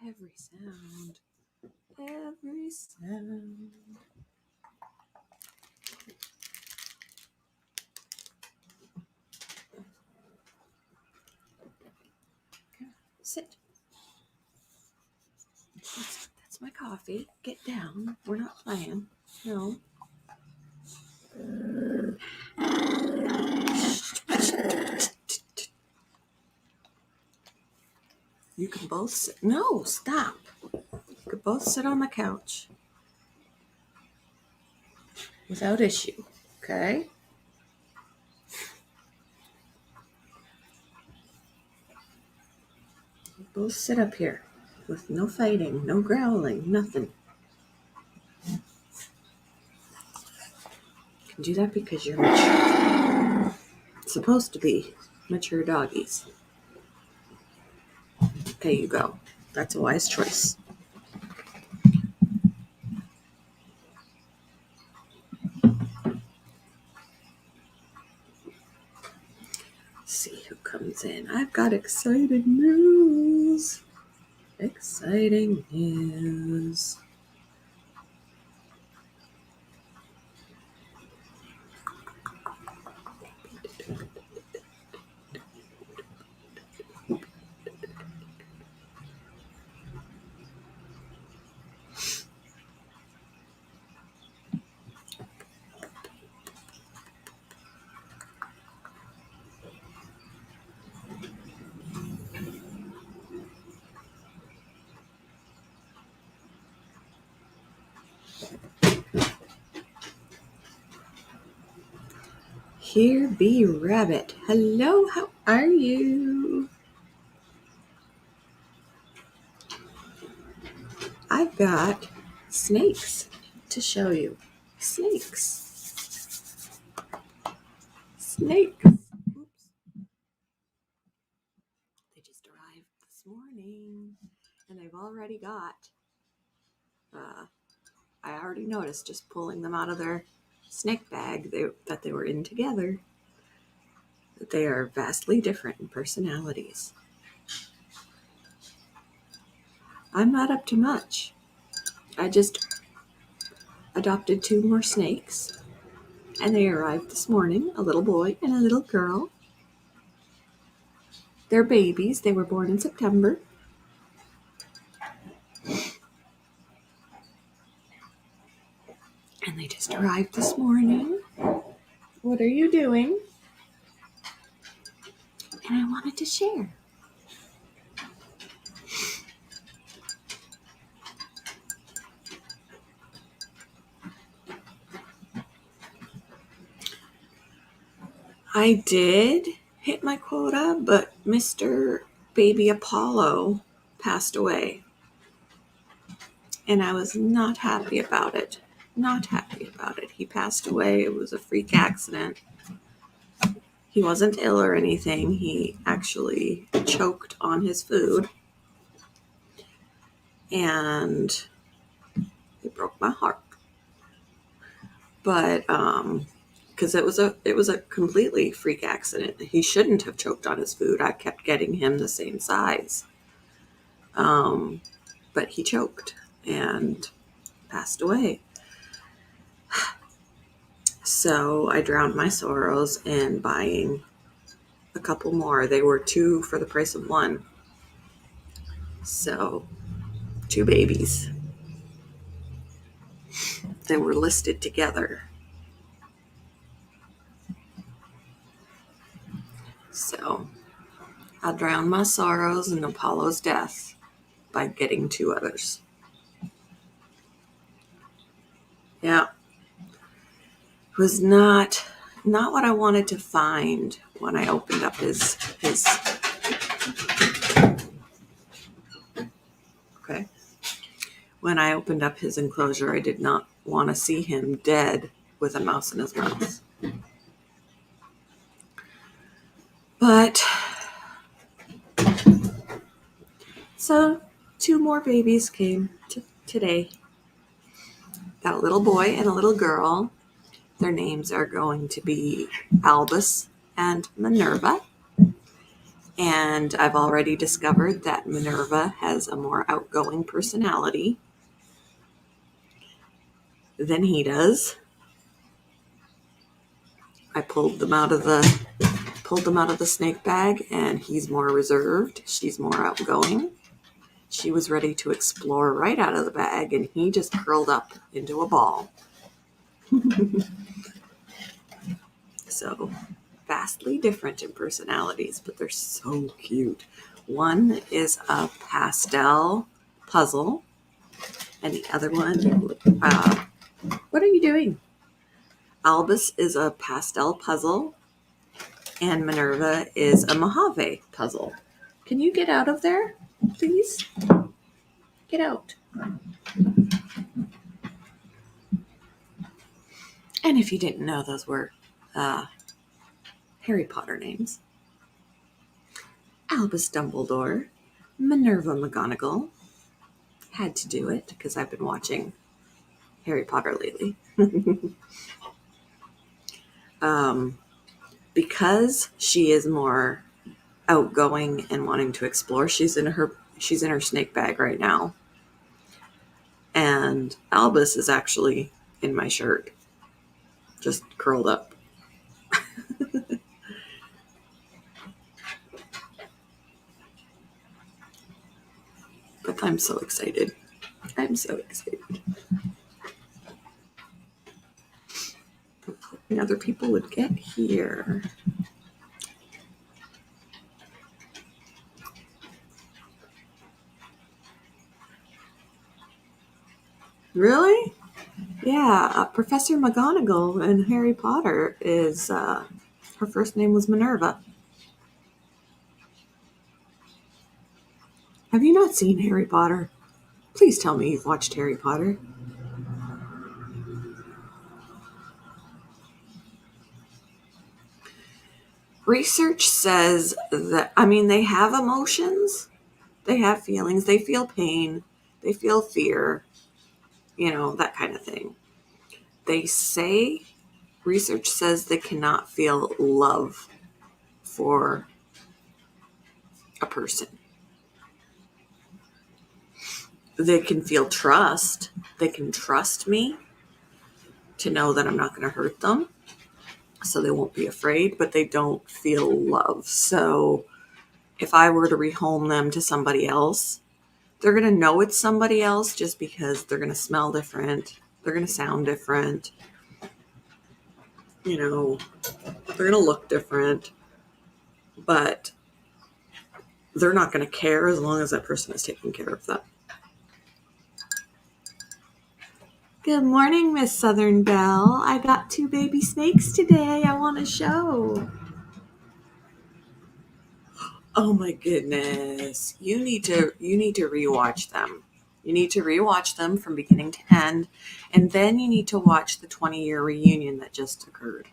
Every sound. Every sound. Sit. That's my coffee. Get down. We're not playing. No. You can both sit. No, stop. You can both sit on the couch without issue. Okay? Both sit up here with no fighting, no growling, nothing. You can do that because you're mature. It's supposed to be mature doggies. There you go. That's a wise choice. Let's see who comes in. I've got exciting news. Exciting news. Here be Rabbit. Hello, how are you? I've got snakes to show you. Snakes. Snakes. Oops. They just arrived this morning, and I've already got, I already noticed just pulling them out of their snake bag that they were in together, that they are vastly different in personalities. I'm not up to much. I just adopted 2 more snakes, and they arrived this morning, a little boy and a little girl. They're babies. They were born in September. And they just arrived this morning. What are you doing? And I wanted to share. I did hit my quota, but Mr. Baby Apollo passed away. And I was not happy about it. Not happy about it. He passed away. It was a freak accident. He wasn't ill or anything. He actually choked on his food. And it broke my heart. But because it was a completely freak accident. He shouldn't have choked on his food. I kept getting him the same size. But he choked and passed away. So I drowned my sorrows in buying a couple more. They were 2 for the price of 1. So 2 babies. They were listed together. So I drowned my sorrows in Apollo's death by getting 2 others. Yeah. It was not what I wanted to find when I opened up his okay. When I opened up his enclosure, I did not want to see him dead with a mouse in his mouth. But so 2 more babies came today. Got a little boy and a little girl. Their names are going to be Albus and Minerva. And I've already discovered that Minerva has a more outgoing personality than he does. I pulled them out of the snake bag, and he's more reserved. She's more outgoing. She was ready to explore right out of the bag, and he just curled up into a ball. So, vastly different in personalities, but they're so cute. One is a pastel puzzle, and the other one, what are you doing? Albus is a pastel puzzle, and Minerva is a Mojave puzzle. Can you get out of there, please? Get out. And if you didn't know, those were Harry Potter names. Albus Dumbledore, Minerva McGonagall. Had to do it because I've been watching Harry Potter lately. Because she is more outgoing and wanting to explore, she's in her snake bag right now. And Albus is actually in my shirt, just curled up. But I'm so excited. I'm so excited. I'm hoping other people would get here. Really? Yeah, Professor McGonagall in Harry Potter is, her first name was Minerva. Have you not seen Harry Potter? Please tell me you've watched Harry Potter. Research says that, they have emotions, they have feelings, they feel pain, they feel fear, that kind of thing. Research says they cannot feel love for a person. They can feel trust. They can trust me to know that I'm not going to hurt them, so they won't be afraid, but they don't feel love. So if I were to rehome them to somebody else, they're going to know it's somebody else just because they're going to smell different. They're going to sound different. They're going to look different, but they're not going to care as long as that person is taking care of them. Good morning, Miss Southern Belle. I got 2 baby snakes today I want to show. Oh my goodness. You need to rewatch them. You need to rewatch them from beginning to end, and then you need to watch the 20-year reunion that just occurred.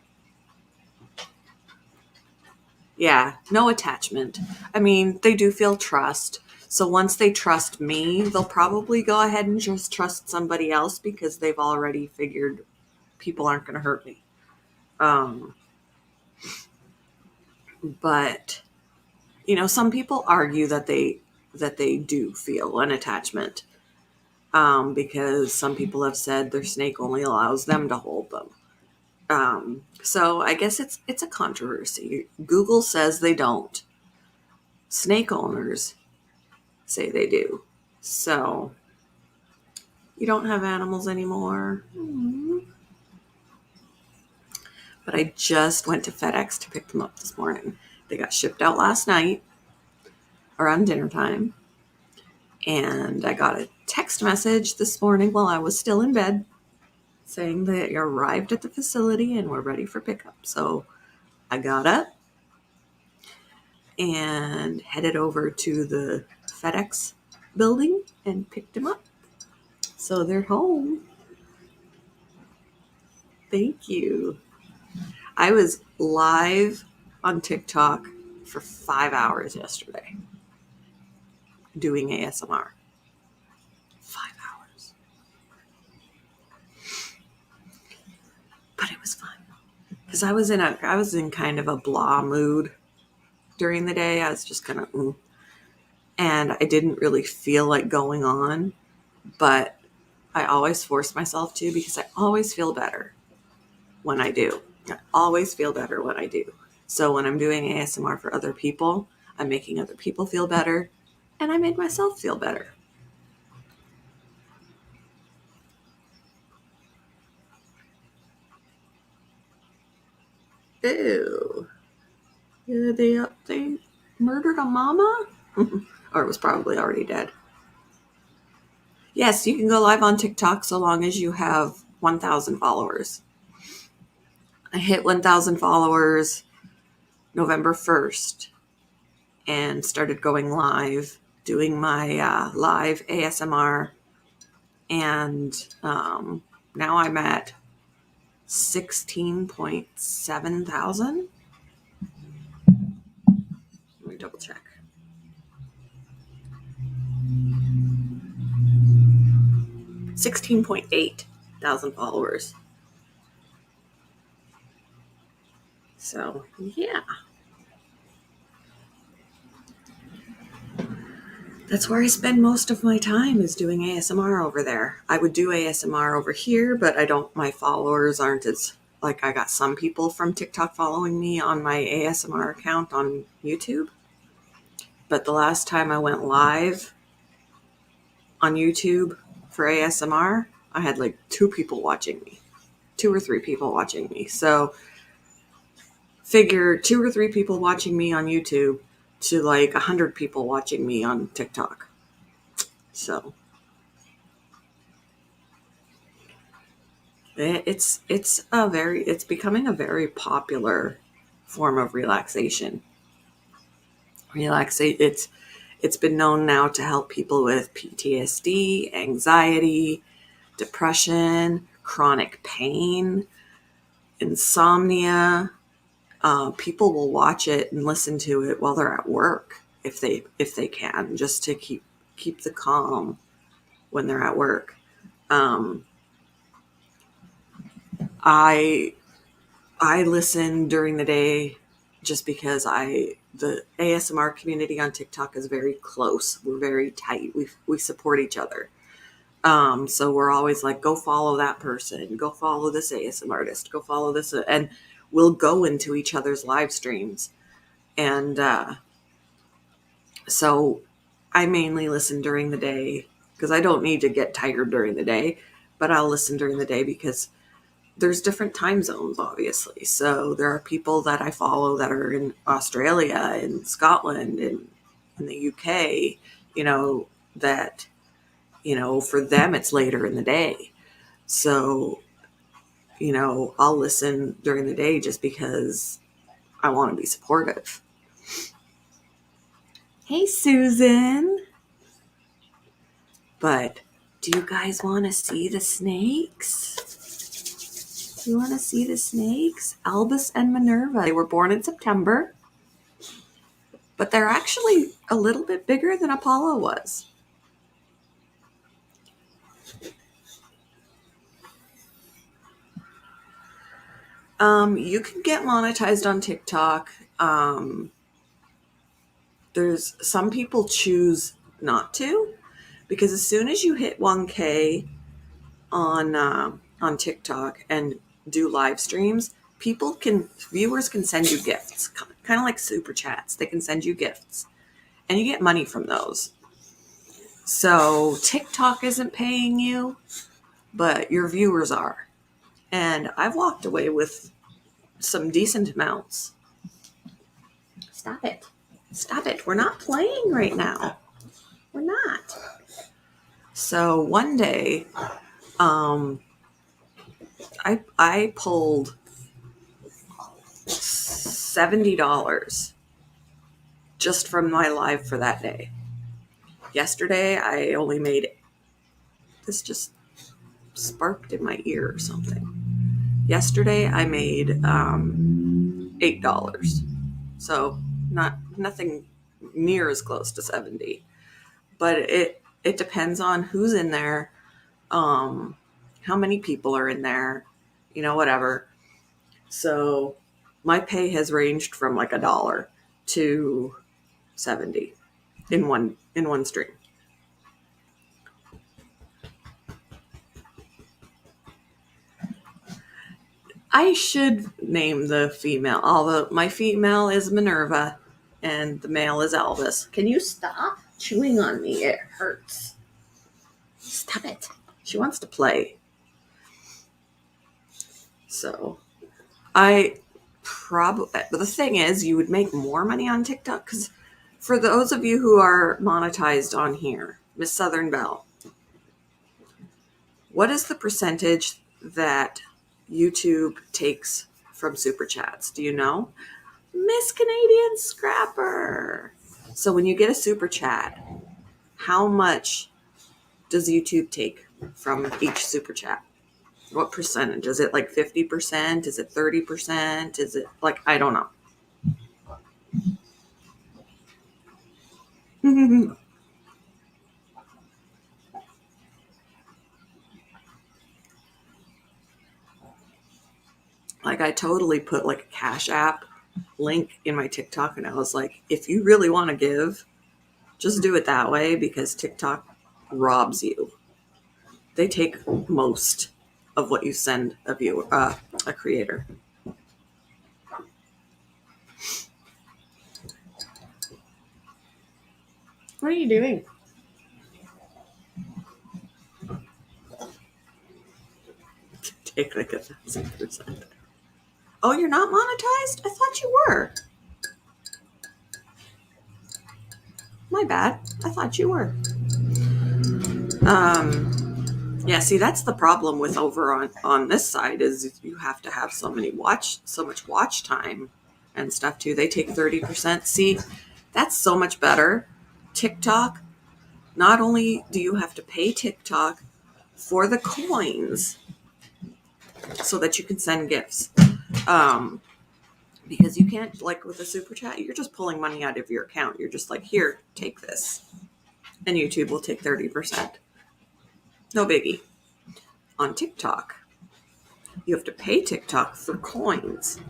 Yeah, no attachment. They do feel trust. So once they trust me, they'll probably go ahead and just trust somebody else because they've already figured people aren't going to hurt me. But some people argue that they do feel an attachment because some people have said their snake only allows them to hold them. So I guess it's a controversy. Google says they don't. Snake owners say they do. So you don't have animals anymore. Mm-hmm. But I just went to FedEx to pick them up this morning. They got shipped out last night around dinner time. And I got a text message this morning while I was still in bed saying they arrived at the facility and were ready for pickup. So I got up and headed over to the FedEx building and picked them up. So they're home. Thank you. I was live on TikTok for 5 hours yesterday doing ASMR. 5 hours. But it was fun because I was in kind of a blah mood during the day. I was just kind of, and I didn't really feel like going on, but I always force myself to because I always feel better when I do. I always feel better when I do. So when I'm doing ASMR for other people, I'm making other people feel better, and I made myself feel better. Ew. Yeah, they murdered a mama? Or it was probably already dead. Yes, you can go live on TikTok so long as you have 1,000 followers. I hit 1,000 followers November 1st and started going live, doing my live ASMR. And now I'm at 16.7 thousand. Let me double check. 16.8 thousand followers. So, yeah. That's where I spend most of my time, is doing ASMR over there. I would do ASMR over here, but my followers aren't as, like, I got some people from TikTok following me on my ASMR account on YouTube. But the last time I went live on YouTube for ASMR, I had like 2 people watching me. 2 or 3 people watching me. So figure 2 or 3 people watching me on YouTube to like 100 people watching me on TikTok. So it's becoming a very popular form of relaxation. It's been known now to help people with PTSD, anxiety, depression, chronic pain, insomnia. People will watch it and listen to it while they're at work if they can, just to keep the calm when they're at work. I listen during the day just because the ASMR community on TikTok is very close. We're very tight. We support each other. So we're always like, go follow that person, go follow this ASMR artist, go follow this, and we'll go into each other's live streams. And so I mainly listen during the day because I don't need to get tired during the day, but I'll listen during the day because there's different time zones, obviously. So there are people that I follow that are in Australia and Scotland and in the UK, that, for them it's later in the day. So, I'll listen during the day just because I want to be supportive. Hey, Susan. But do you guys want to see the snakes? Do you want to see the snakes? Albus and Minerva. They were born in September, but they're actually a little bit bigger than Apollo was. You can get monetized on TikTok. There's some people choose not to, because as soon as you hit 1K on TikTok and do live streams, viewers can send you gifts, kind of like super chats. They can send you gifts, and you get money from those. So TikTok isn't paying you, but your viewers are. And I've walked away with some decent amounts. Stop it. Stop it. We're not playing right now. We're not. So one day, I pulled $70 just from my live for that day. Yesterday, I only made, this just sparked in my ear or something. Yesterday, I made $8. So nothing near as close to 70. But it depends on who's in there, how many people are in there, whatever. So my pay has ranged from like $1 to 70 in one stream. I should name the female, although my female is Minerva and the male is Albus. Can you stop chewing on me? It hurts. Stop it. She wants to play. So but the thing is, you would make more money on TikTok, because for those of you who are monetized on here, Miss Southern Belle, what is the percentage that YouTube takes from super chats? Do you know? Miss Canadian Scrapper. So when you get a super chat, how much does YouTube take from each super chat? What percentage? Is it like 50%? Is it 30%? Is it like, I don't know. Like, I totally put like a Cash App link in my TikTok, and I was like, if you really want to give, just do it that way, because TikTok robs you. They take most of what you send a viewer, a creator. What are you doing? Take like 1,000%. Oh, you're not monetized? I thought you were. My bad. I thought you were. Yeah, see, that's the problem with over on this side, is you have to have so much watch time and stuff too. They take 30%. See, that's so much better. TikTok, not only do you have to pay TikTok for the coins so that you can send gifts, because you can't, like with a super chat, you're just pulling money out of your account. You're just like, here, take this. And YouTube will take 30%. No biggie. On TikTok, you have to pay TikTok for coins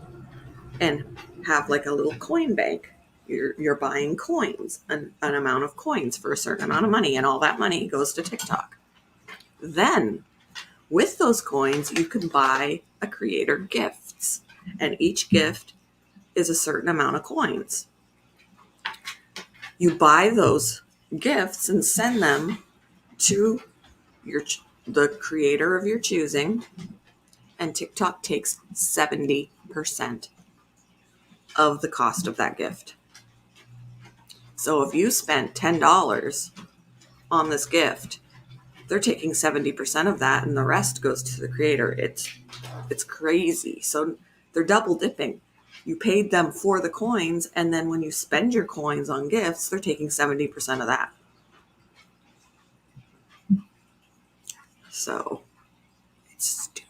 and have like a little coin bank. You're buying coins, an amount of coins for a certain amount of money, and all that money goes to TikTok. Then with those coins, you can buy a creator gifts, and each gift is a certain amount of coins. You buy those gifts and send them to the creator of your choosing, and TikTok takes 70% of the cost of that gift. So if you spent $10 on this gift, they're taking 70% of that, and the rest goes to the creator. It's crazy. So they're double dipping. You paid them for the coins, and then when you spend your coins on gifts, they're taking 70% of that. So it's stupid.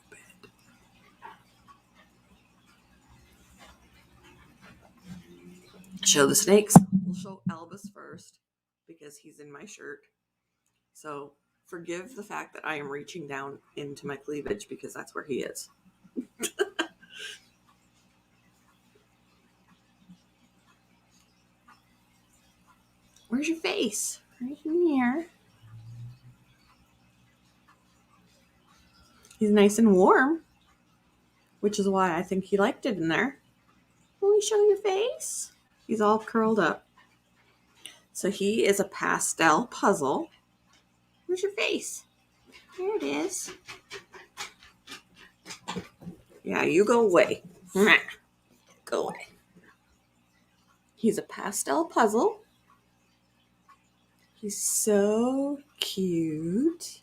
Show the snakes. We'll show Albus first because he's in my shirt. So forgive the fact that I am reaching down into my cleavage, because that's where he is. Where's your face? Right here. He's nice and warm, which is why I think he liked it in there. Will you show your face? He's all curled up. So he is a pastel puzzle. Where's your face? There it is. Yeah, you go away. Go away. He's a pastel puzzle. He's so cute.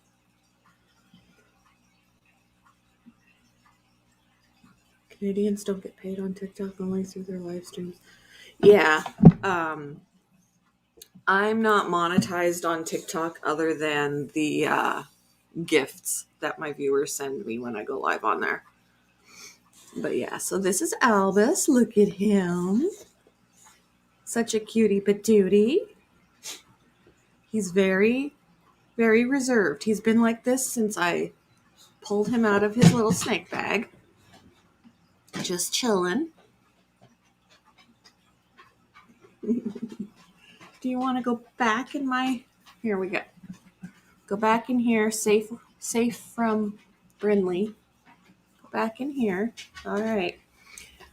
Canadians don't get paid on TikTok, only through their live streams. Yeah. I'm not monetized on TikTok other than the gifts that my viewers send me when I go live on there. But yeah, so this is Albus. Look at him. Such a cutie patootie. He's very, very reserved. He's been like this since I pulled him out of his little snake bag. Just chilling. Do you want to go back in my... Here we go. Go back in here, safe from Brinley. Go back in here. All right.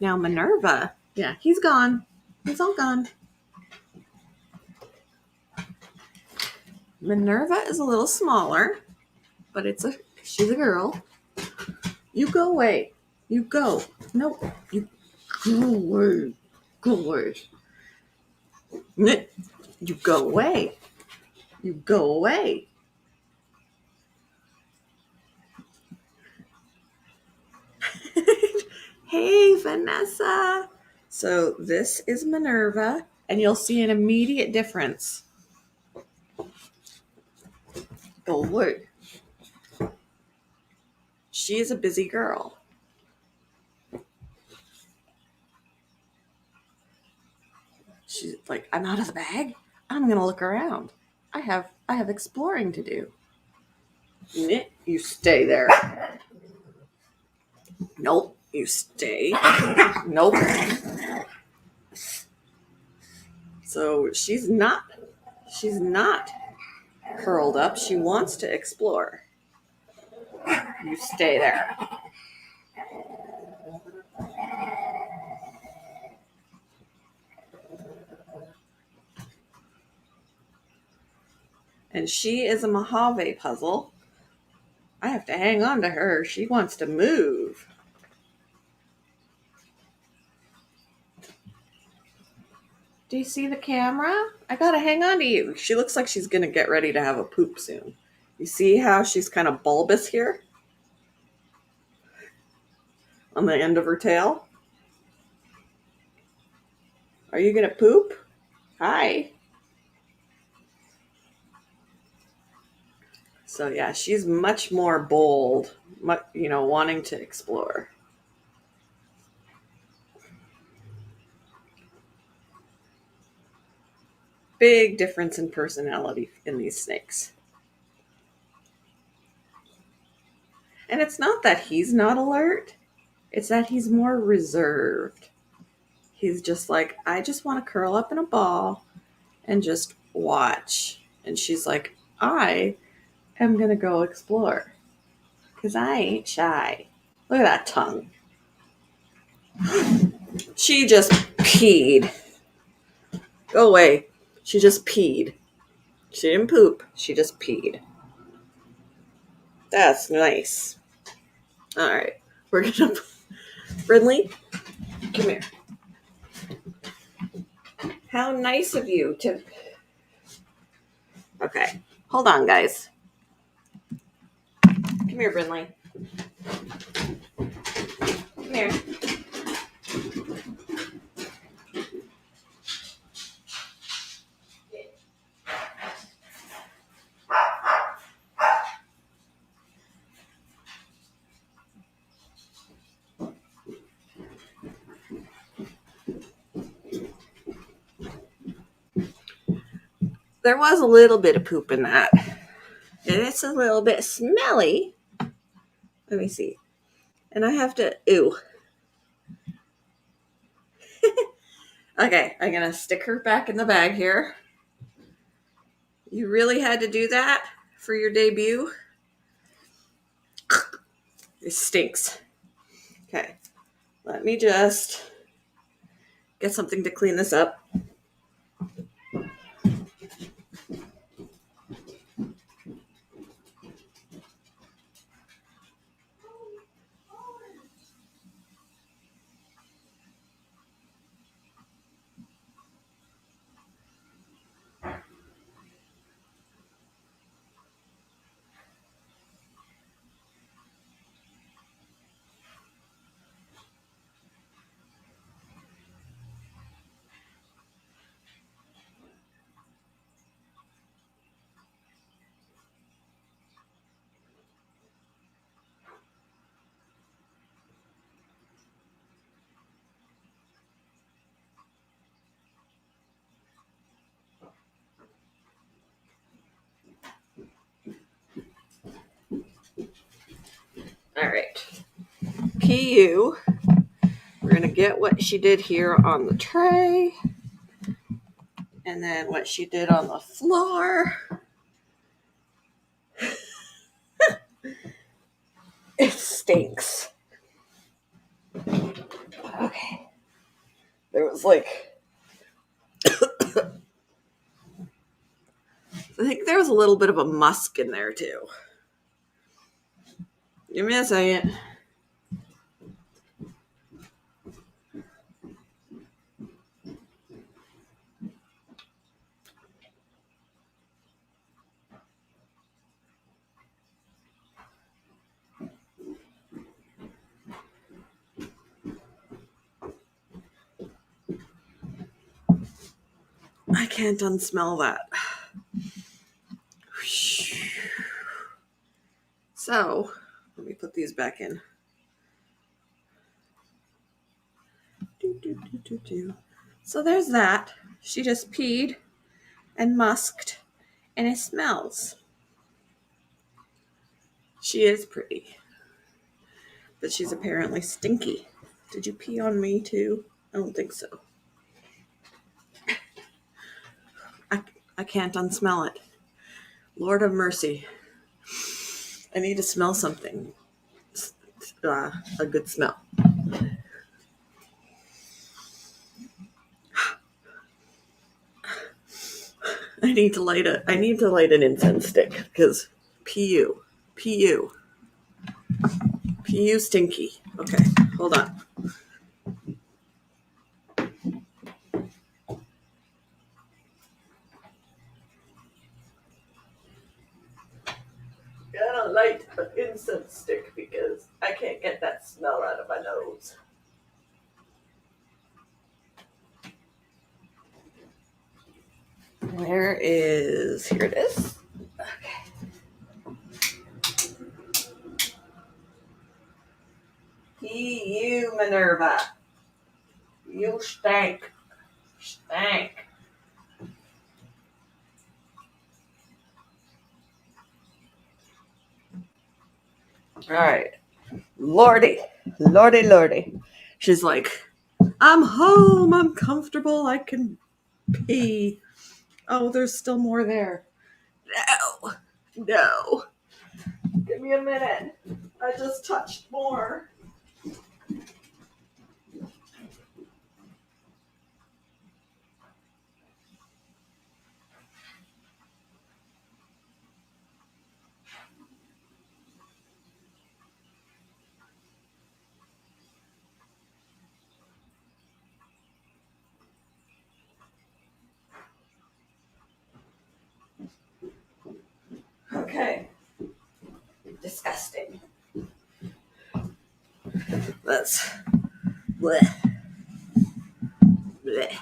Now Minerva. Yeah, he's gone. He's all gone. Minerva is a little smaller, but she's a girl. You go away. You go. No, you go away. Go away. You go away. You go away. Hey, Vanessa. So this is Minerva, and you'll see an immediate difference. Go away. She is a busy girl. She's like, I'm out of the bag. I'm gonna look around. I have exploring to do. You stay there. Nope. You stay. Nope. So she's not curled up. She wants to explore. You stay there. And she is a Mojave puzzle. I have to hang on to her. She wants to move. Do you see the camera? I gotta hang on to you. She looks like she's gonna get ready to have a poop soon. You see how she's kind of bulbous here? On the end of her tail? Are you gonna poop? Hi. So yeah, she's much more bold, wanting to explore. Big difference in personality in these snakes. And it's not that he's not alert. It's that he's more reserved. He's just like, I just want to curl up in a ball and just watch. And she's like, I am going to go explore. Because I ain't shy. Look at that tongue. She just peed. Go away. She just peed. She didn't poop. She just peed. That's nice. All right. We're going to... Brinley, come here. How nice of you to... Okay. Hold on, guys. Come here, Brinley. Come here. There was a little bit of poop in that. And it's a little bit smelly. Let me see. And I have to... Ew. Okay, I'm going to stick her back in the bag here. You really had to do that for your debut? It stinks. Okay. Let me just get something to clean this up. All right. Kiyu. We're going to get what she did here on the tray. And then what she did on the floor. It stinks. Okay. There was like, I think there was a little bit of a musk in there too. Give me a second. I can't unsmell that. So, let me put these back in. So there's that. She just peed and musked, and it smells. She is pretty, but she's apparently stinky. Did you pee on me too? I don't think so. I can't unsmell it. Lord of mercy. I need to smell something. A good smell. I need to light an incense stick because PU stinky. Okay, hold on. Gotta light an incense stick because I can't get that smell out of my nose. Here it is. Okay. You, Minerva. You stank. Stank. All right. Lordy. She's like, I'm home. I'm comfortable. I can pee. Oh, there's still more there. No. Give me a minute. I just touched more. Okay. Disgusting. That's bleh. Bleh.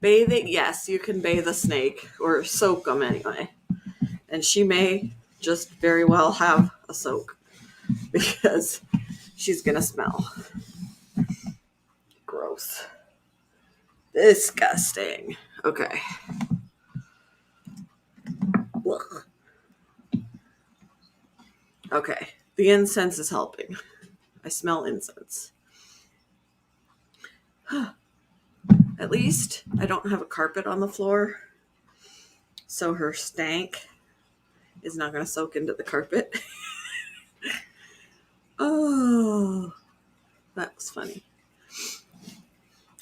Bathing, yes, you can bathe a snake or soak them anyway. And she may just very well have a soak because she's gonna smell. Gross. Disgusting. Okay. Ugh. Okay. The incense is helping. I smell incense. At least I don't have a carpet on the floor, so her stank is not going to soak into the carpet. Oh, that was funny.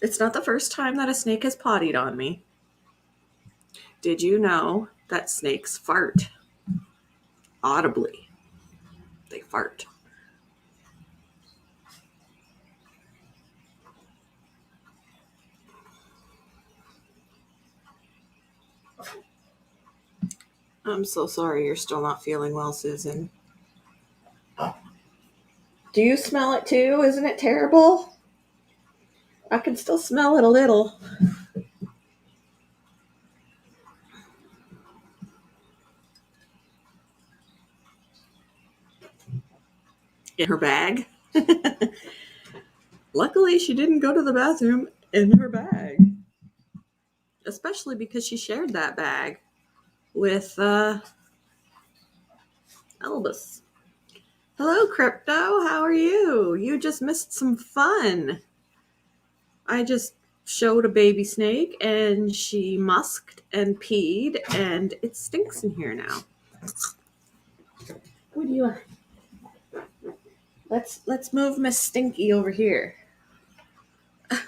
It's not the first time that a snake has pottied on me. Did you know that snakes fart? Audibly. They fart. I'm so sorry you're still not feeling well, Susan. Do you smell it too? Isn't it terrible? I can still smell it a little. In her bag? Luckily, she didn't go to the bathroom in her bag. Especially because she shared that bag with Albus. Hello, Crypto. How are you? You just missed some fun. I just showed a baby snake and she musked and peed and it stinks in here now. What do you want? Let's move Miss Stinky over here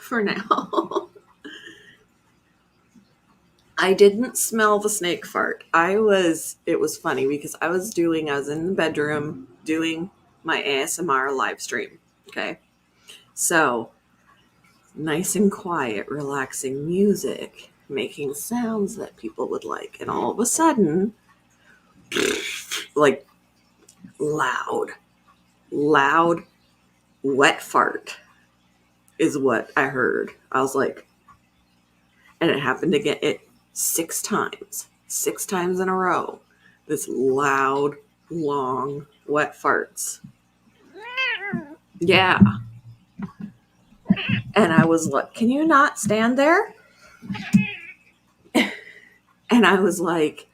for now. I didn't smell the snake fart. It was funny because I was in the bedroom doing my ASMR live stream. Okay. So nice and quiet, relaxing music, making sounds that people would like. And all of a sudden, like loud, wet fart is what I heard. I was like, and it happened to get it 6 times in a row. This loud, long, wet farts. Yeah. And I was like, can you not stand there? And I was like,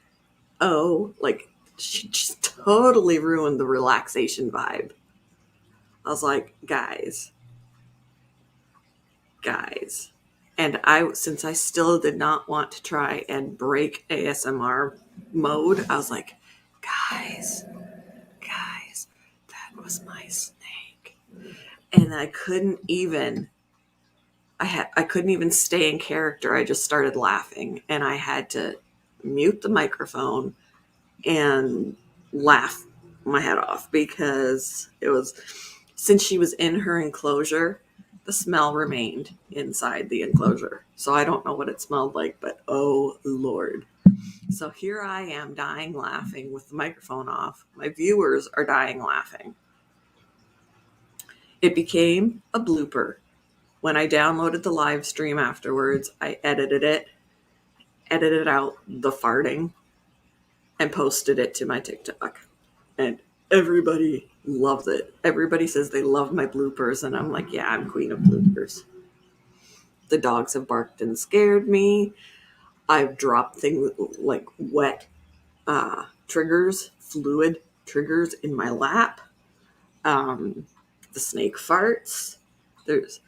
oh, like, she just totally ruined the relaxation vibe. I was like, guys. And since I still did not want to try and break ASMR mode, I was like, guys, that was my snake. And I couldn't even stay in character. I just started laughing and I had to mute the microphone and laugh my head off because since she was in her enclosure, the smell remained inside the enclosure. So I don't know what it smelled like, but oh Lord. So here I am dying laughing with the microphone off. My viewers are dying laughing. It became a blooper. When I downloaded the live stream afterwards, I edited out the farting and posted it to my TikTok. And everybody loved it. Everybody says they love my bloopers. And I'm like, yeah, I'm queen of bloopers. The dogs have barked and scared me. I've dropped things like wet fluid triggers in my lap. The snake farts. There's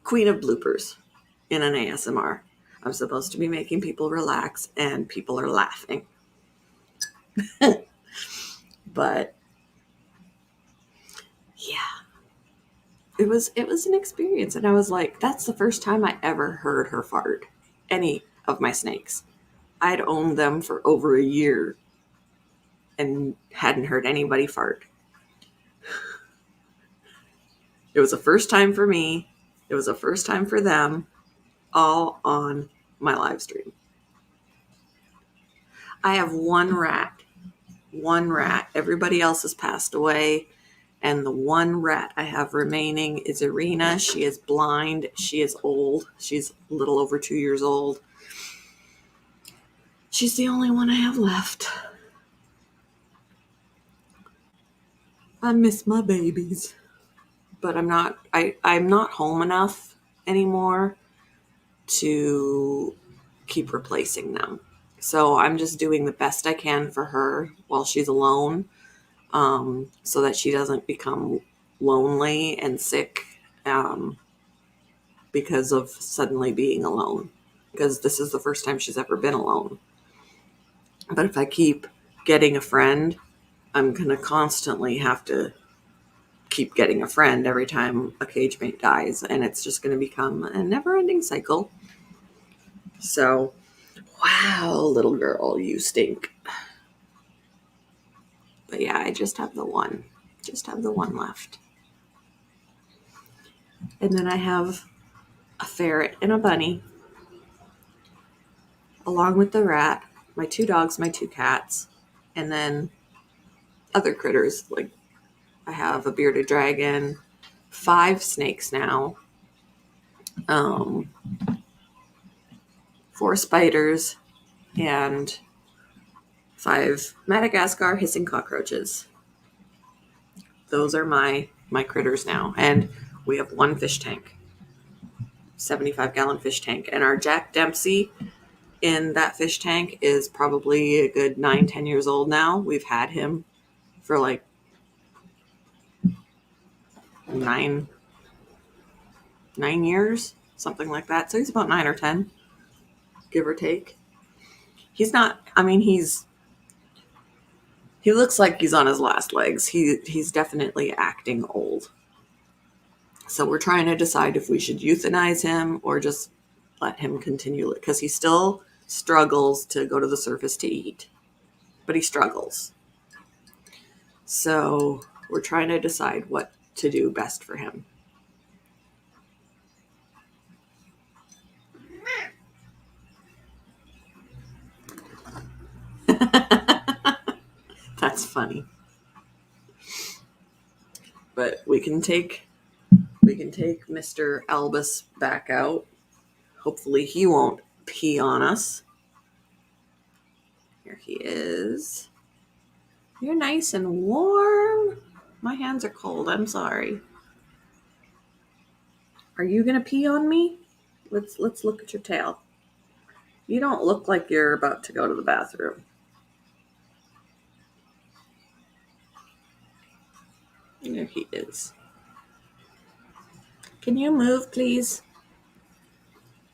queen of bloopers in an ASMR. I'm supposed to be making people relax and people are laughing. But yeah, it was an experience. And I was like, that's the first time I ever heard her fart. Any of my snakes. I'd owned them for over a year and hadn't heard anybody fart. It was a first time for me. It was a first time for them, all on my live stream. I have one rat. Everybody else has passed away. And the one rat I have remaining is Irina. She is blind. She is old. She's a little over 2 years old. She's the only one I have left. I miss my babies. But I'm not home enough anymore to keep replacing them. So I'm just doing the best I can for her while she's alone, so that she doesn't become lonely and sick because of suddenly being alone. Because this is the first time she's ever been alone. But if I keep getting a friend, I'm going to constantly have to keep getting a friend every time a cage mate dies. And it's just going to become a never-ending cycle. So, wow, little girl, you stink. But yeah, I just have the one. Left. And then I have a ferret and a bunny, along with the rat, my 2 dogs, my 2 cats, and then other critters. Like I have a bearded dragon, 5 snakes now, 4 spiders, and 5 Madagascar hissing cockroaches. Those are my critters now. And we have 1 fish tank, 75-gallon fish tank. And our Jack Dempsey in that fish tank is probably a good 9-10 years old now. We've had him for like 9 9 years, something like that. So he's about 9 or 10, give or take. He's not, I mean, he looks like he's on his last legs. He's definitely acting old. So we're trying to decide if we should euthanize him or just let him continue it, because he still struggles to go to the surface to eat, but he struggles. So we're trying to decide what to do best for him. That's funny. But we can take Mr. Albus back out. Hopefully he won't pee on us. Here he is. You're nice and warm. My hands are cold. I'm sorry. Are you gonna pee on me? Let's look at your tail. You don't look like you're about to go to the bathroom. There he is. Can you move, please?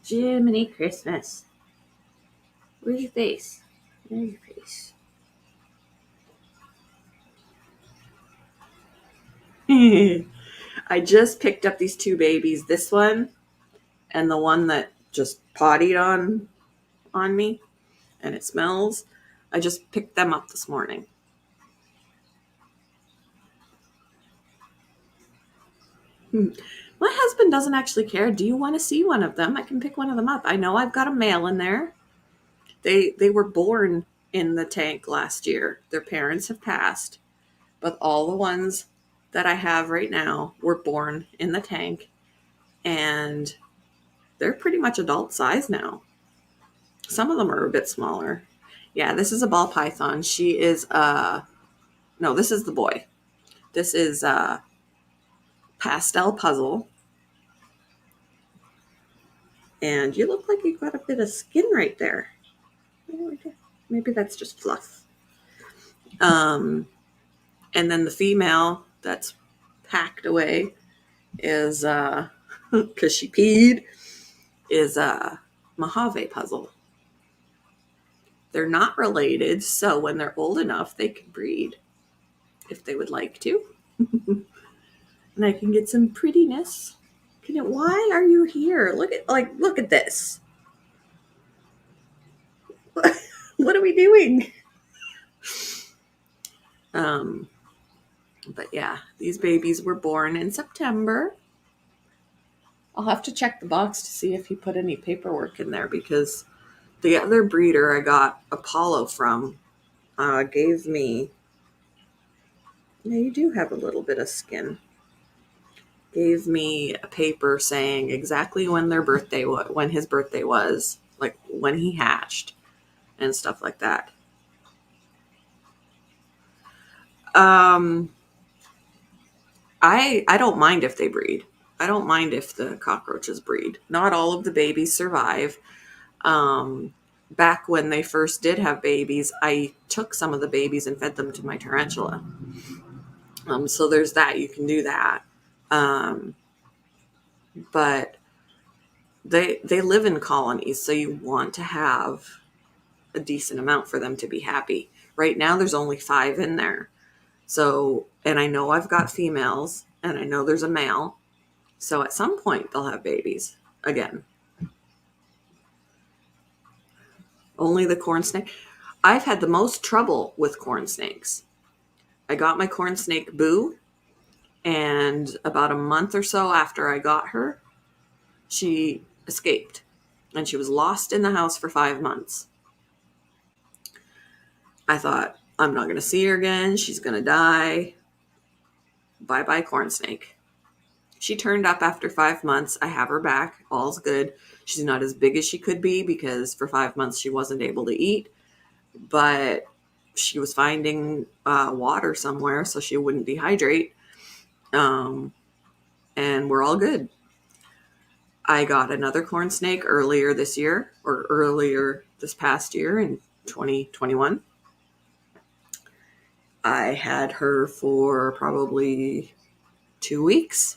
Jiminy Christmas. Where's your face? There's your face. I just picked up these two babies. This one and the one that just pottied on me, and it smells. I just picked them up this morning. My husband doesn't actually care. Do you want to see one of them? I can pick one of them up. I know I've got a male in there. They were born in the tank last year. Their parents have passed, but all the ones that I have right now were born in the tank, and they're pretty much adult size now. Some of them are a bit smaller. Yeah, this is a ball python. She is no, this is the boy. This is a pastel puzzle. And you look like you've got a bit of skin right there. Maybe that's just fluff. And then the female that's packed away is, because she peed, is a Mojave puzzle. They're not related, so when they're old enough, they can breed if they would like to. And I can get some prettiness. Why are you here? Look at this. What are we doing? But yeah, these babies were born in September. I'll have to check the box to see if he put any paperwork in there, because the other breeder I got Apollo from gave me. Yeah, you do have a little bit of skin. Gave me a paper saying exactly when when his birthday was, like when he hatched and stuff like that. I don't mind if they breed. I don't mind if the cockroaches breed. Not all of the babies survive. Back when they first did have babies, I took some of the babies and fed them to my tarantula. So there's that. You can do that. But they live in colonies, so you want to have a decent amount for them to be happy. Right now, there's only 5 in there. So, and I know I've got females, and I know there's a male. So at some point, they'll have babies again. Only the corn snake. I've had the most trouble with corn snakes. I got my corn snake Boo, and about a month or so after I got her, she escaped, and she was lost in the house for 5 months. I thought, I'm not going to see her again. She's going to die. Bye-bye, corn snake. She turned up after 5 months. I have her back. All's good. She's not as big as she could be, because for 5 months she wasn't able to eat. But she was finding water somewhere so she wouldn't dehydrate. And we're all good. I got another corn snake earlier this past year in 2021. I had her for probably 2 weeks.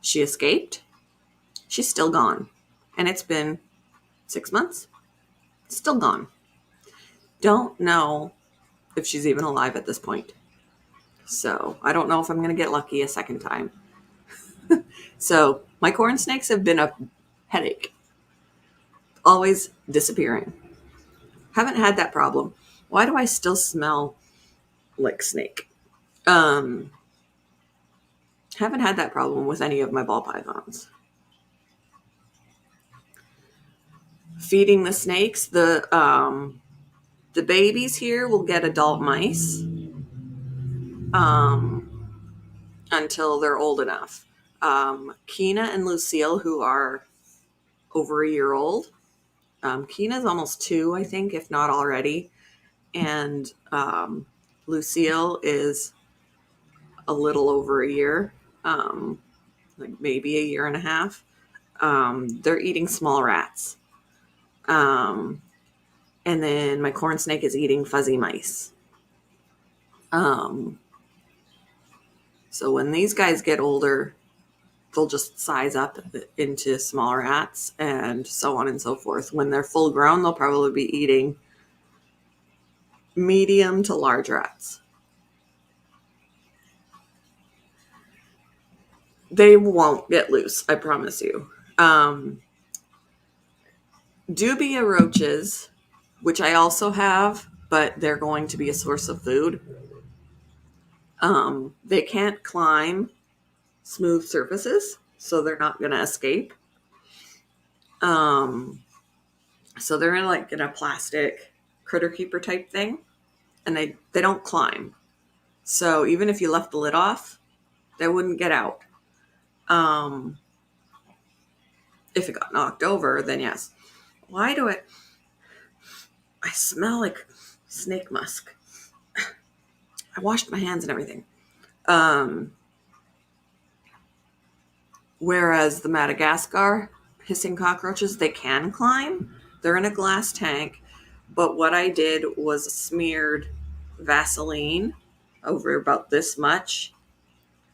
She escaped. She's still gone. And it's been 6 months. Still gone. Don't know if she's even alive at this point. So I don't know if I'm going to get lucky a second time. So my corn snakes have been a headache. Always disappearing. Haven't had that problem. Why do I still smell like snake? Haven't had that problem with any of my ball pythons. Feeding the snakes, the babies here will get adult mice until they're old enough. Kina and Lucille, who are over a year old. Kina's almost 2, I think, if not already. And Lucille is a little over a year, like maybe a year and a half. They're eating small rats. And then my corn snake is eating fuzzy mice. So when these guys get older, they'll just size up into small rats and so on and so forth. When they're full grown, they'll probably be eating medium to large rats. They won't get loose, I promise you. Dubia roaches, which I also have, but they're going to be a source of food. They can't climb smooth surfaces, so they're not going to escape. So they're in a plastic critter keeper type thing, and they don't climb. So even if you left the lid off, they wouldn't get out. If it got knocked over, then yes. Why do I smell like snake musk? I washed my hands and everything. Whereas the Madagascar hissing cockroaches, they can climb. They're in a glass tank. But what I did was smeared Vaseline over about this much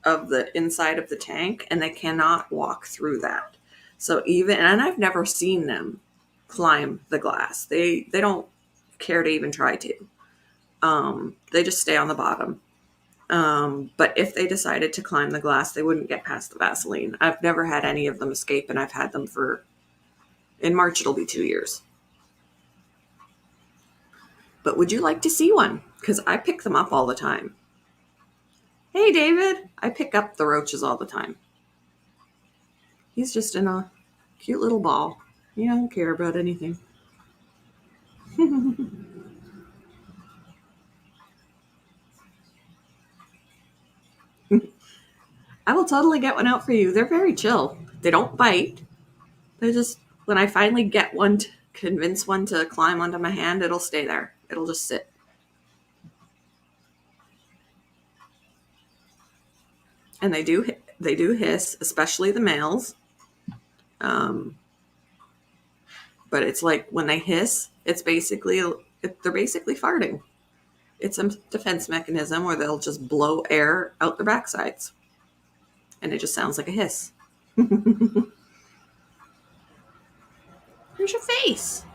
of the inside of the tank, and they cannot walk through that. So and I've never seen them climb the glass. They don't care to even try to. They just stay on the bottom. But if they decided to climb the glass, they wouldn't get past the Vaseline. I've never had any of them escape, and I've had them in March, it'll be 2 years. But would you like to see one? Because I pick them up all the time. Hey, David. I pick up the roaches all the time. He's just in a cute little ball. He doesn't care about anything. I will totally get one out for you. They're very chill. They don't bite. They just, when I finally get one to convince one to climb onto my hand, it'll stay there. It'll just sit. And they do hiss, especially the males. But it's like when they hiss, they're basically farting. It's a defense mechanism where they'll just blow air out their backsides. And it just sounds like a hiss. Here's your face.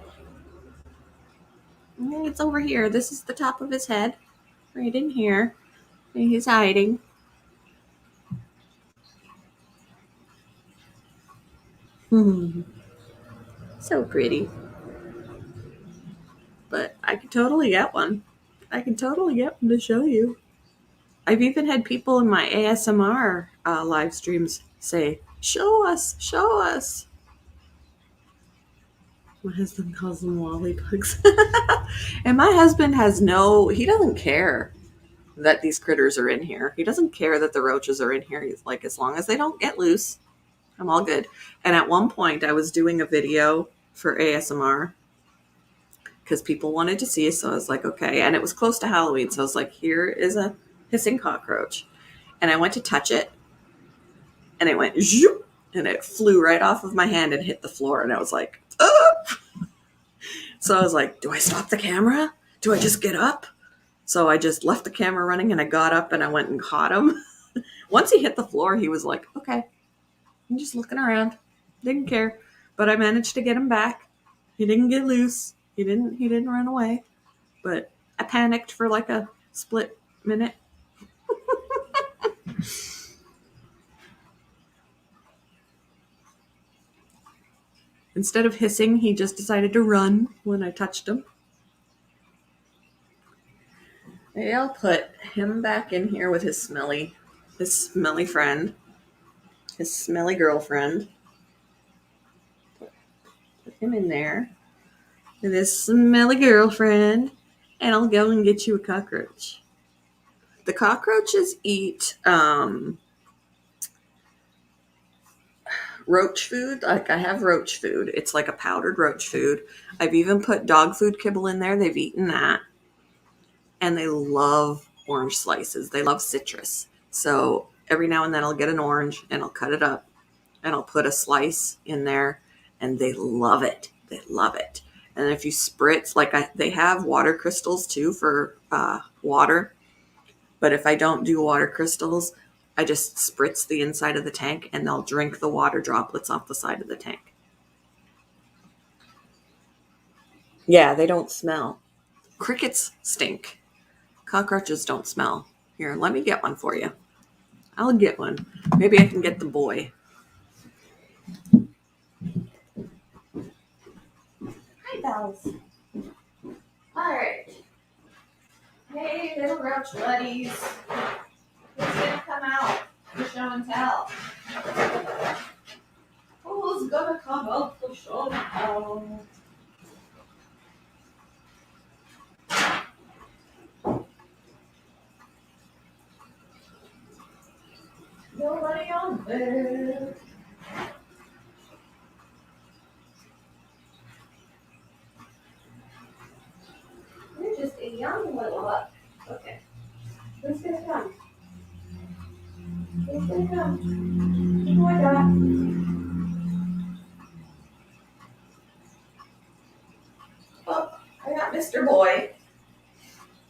It's over here. This is the top of his head. Right in here. And he's hiding. So pretty. But I could totally get one. I can totally get one to show you. I've even had people in my ASMR live streams say, show us, show us. My husband calls them lollipops. And my husband he doesn't care that these critters are in here. He doesn't care that the roaches are in here. He's like, as long as they don't get loose, I'm all good. And at one point I was doing a video for ASMR because people wanted to see it. So I was like, okay. And it was close to Halloween. So I was like, here is a hissing cockroach. And I went to touch it and it went zoop, and it flew right off of my hand and hit the floor. And I was like, oh! So I was like, do I stop the camera? Do I just get up? So I just left the camera running and I got up and I went and caught him. Once he hit the floor, he was like, okay, I'm just looking around. Didn't care. But I managed to get him back. He didn't get loose. He didn't run away. But I panicked for like a split minute. Instead of hissing, he just decided to run when I touched him. Maybe I'll put him back in here with his smelly friend, his smelly girlfriend. Put him in there with his smelly girlfriend, and I'll go and get you a cockroach. The cockroaches eat roach food. Like I have roach food. It's like a powdered roach food. I've even put dog food kibble in there. They've eaten that. And they love orange slices. They love citrus. So every now and then I'll get an orange and I'll cut it up and I'll put a slice in there and they love it. They love it. And if you spritz, they have water crystals too for water. But if I don't do water crystals, I just spritz the inside of the tank and they'll drink the water droplets off the side of the tank. Yeah, they don't smell. Crickets stink. Cockroaches don't smell. Here, let me get one for you. I'll get one. Maybe I can get the boy. Hi, Bells. All right. Hey, little roach buddies. Who's gonna come out for show and tell? Who's gonna come out for show and tell? Nobody on there. You're just a young little buck. Okay. Who's gonna come? Who's gonna come? Who I got? Oh, I got Mr. Boy.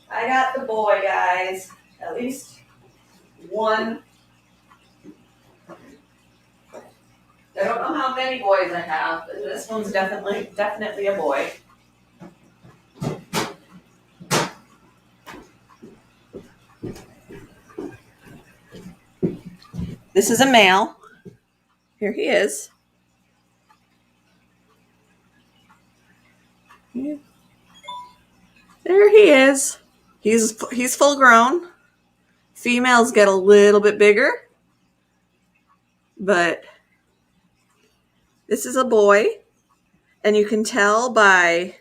I got the boy, guys. At least one. I don't know how many boys I have, but this one's definitely a boy. This is a male. Here he is. There he is. He's full grown. Females get a little bit bigger, but this is a boy, and you can tell by,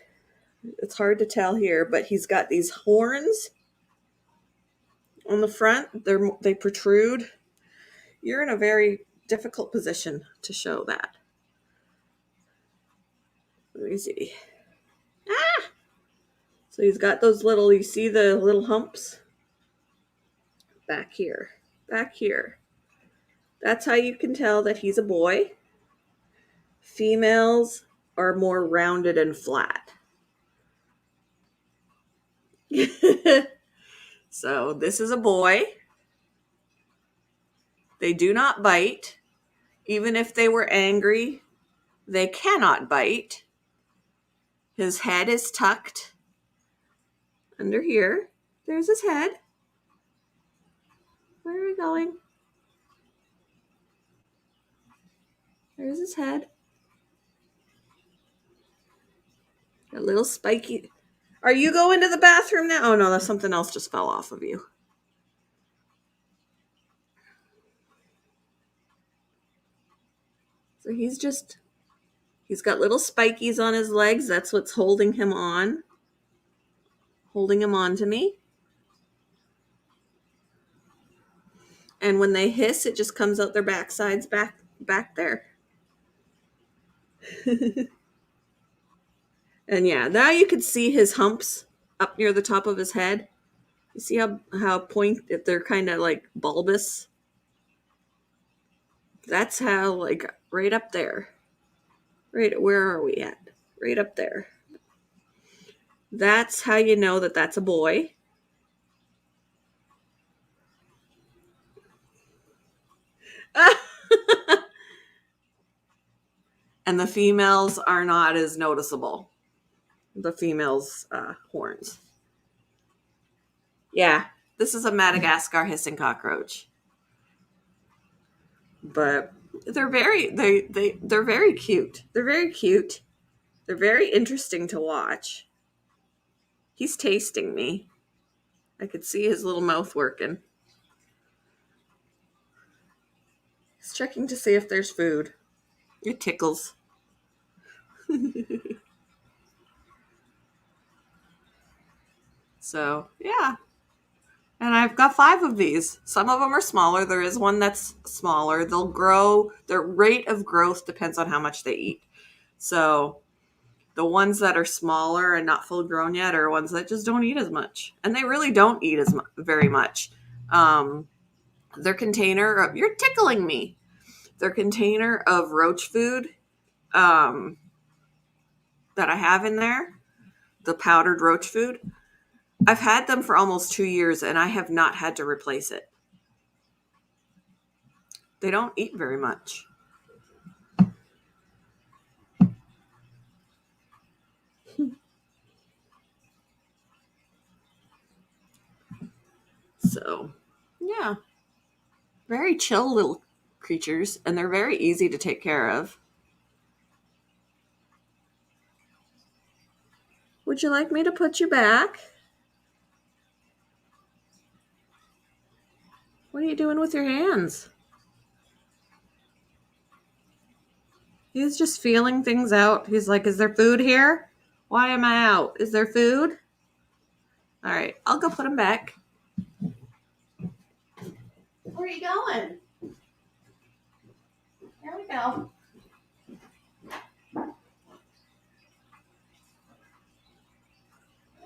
it's hard to tell here, but he's got these horns on the front. They protrude. You're in a very difficult position to show that. Let me see. Ah! So he's got those little, you see the little humps? Back here. Back here. That's how you can tell that he's a boy. Females are more rounded and flat. So this is a boy. They do not bite. Even if they were angry, they cannot bite. His head is tucked under here. There's his head. Where are we going? There's his head. A little spiky. Are you going to the bathroom now? Oh no, that's something else just fell off of you. So he's got little spikies on his legs. That's what's holding him on. Holding him on to me. And when they hiss, it just comes out their backsides back there. And yeah, now you can see his humps up near the top of his head. You see how they're kind of like bulbous? That's how, like, right up there. Right, where are we at? Right up there. That's how you know that that's a boy. And the females are not as noticeable. The females' horns. Yeah, this is a Madagascar hissing cockroach. But they're they're very cute. They're very cute. They're very interesting to watch. He's tasting me. I could see his little mouth working. He's checking to see if there's food. It tickles. So, yeah. And I've got 5 of these. Some of them are smaller. There is one that's smaller. They'll grow. Their rate of growth depends on how much they eat. So the ones that are smaller and not full grown yet are ones that just don't eat as much. And they really don't eat very much. Their container of, you're tickling me. Their container of roach food that I have in there, the powdered roach food, I've had them for almost 2 years and I have not had to replace it. They don't eat very much. So, yeah. Very chill little creatures, and they're very easy to take care of. Would you like me to put you back? What are you doing with your hands? He's just feeling things out. He's like, is there food here? Why am I out? Is there food? All right, I'll go put him back. Where are you going? There we go. There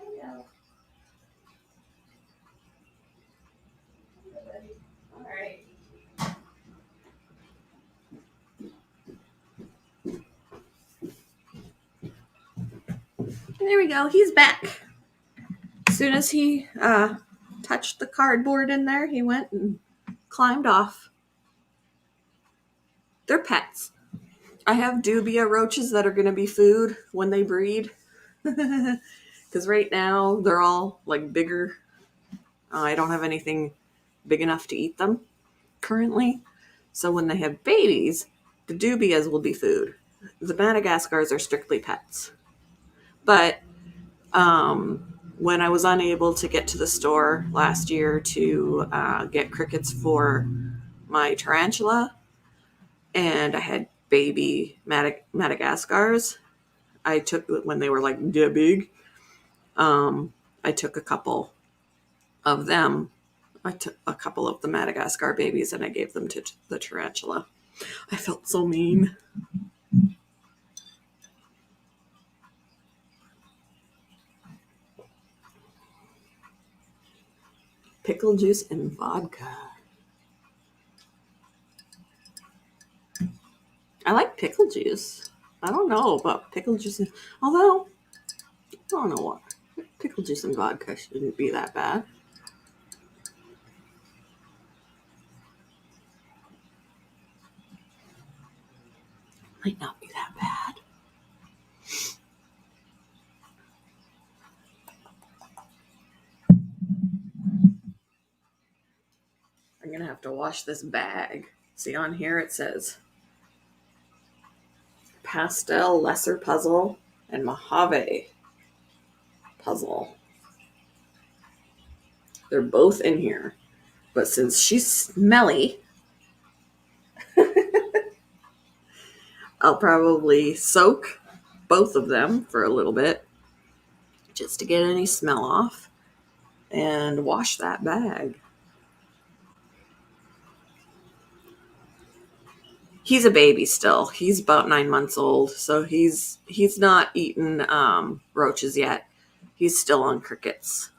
we go. All right. There we go. He's back. As soon as he touched the cardboard in there, he went and climbed off. They're pets. I have Dubia roaches that are going to be food when they breed. Because right now they're all like bigger. I don't have anything big enough to eat them currently. So when they have babies, the Dubias will be food. The Madagascars are strictly pets. But when I was unable to get to the store last year to get crickets for my tarantula, and I had baby Madagascars, I took, when they were like that big, I took a couple of them. I took a couple of the Madagascar babies and I gave them to the tarantula. I felt so mean. Pickle juice and vodka. I like pickle juice. I don't know about pickle juice. Although, I don't know what. Pickle juice and vodka shouldn't be that bad. Might not be that bad. I'm going to have to wash this bag. See, on here it says pastel lesser puzzle and Mojave puzzle. They're both in here. But since she's smelly, I'll probably soak both of them for a little bit just to get any smell off and wash that bag. He's a baby still. He's about 9 months old, so he's not eaten roaches yet. He's still on crickets.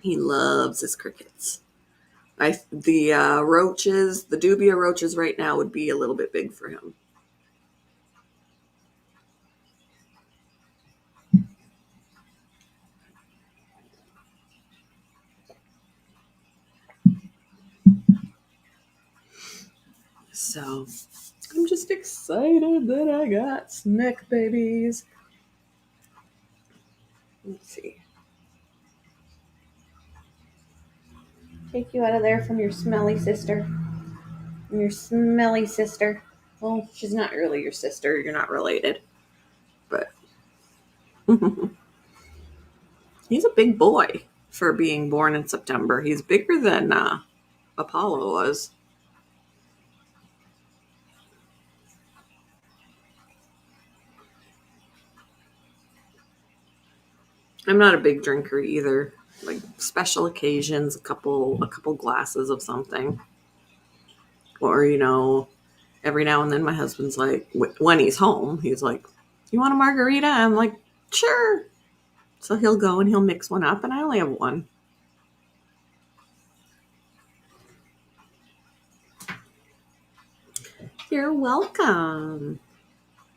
He loves his crickets. The roaches, the Dubia roaches right now would be a little bit big for him. So I'm just just excited that I got snack babies. Let's see. Take you out of there from your smelly sister. And your smelly sister. Well, she's not really your sister. You're not related. But he's a big boy for being born in September. He's bigger than Apollo was. I'm not a big drinker either. Like special occasions, a couple glasses of something. Or, every now and then my husband's like, when he's home, he's like, you want a margarita? I'm like, sure. So he'll go and he'll mix one up, and I only have one. You're welcome.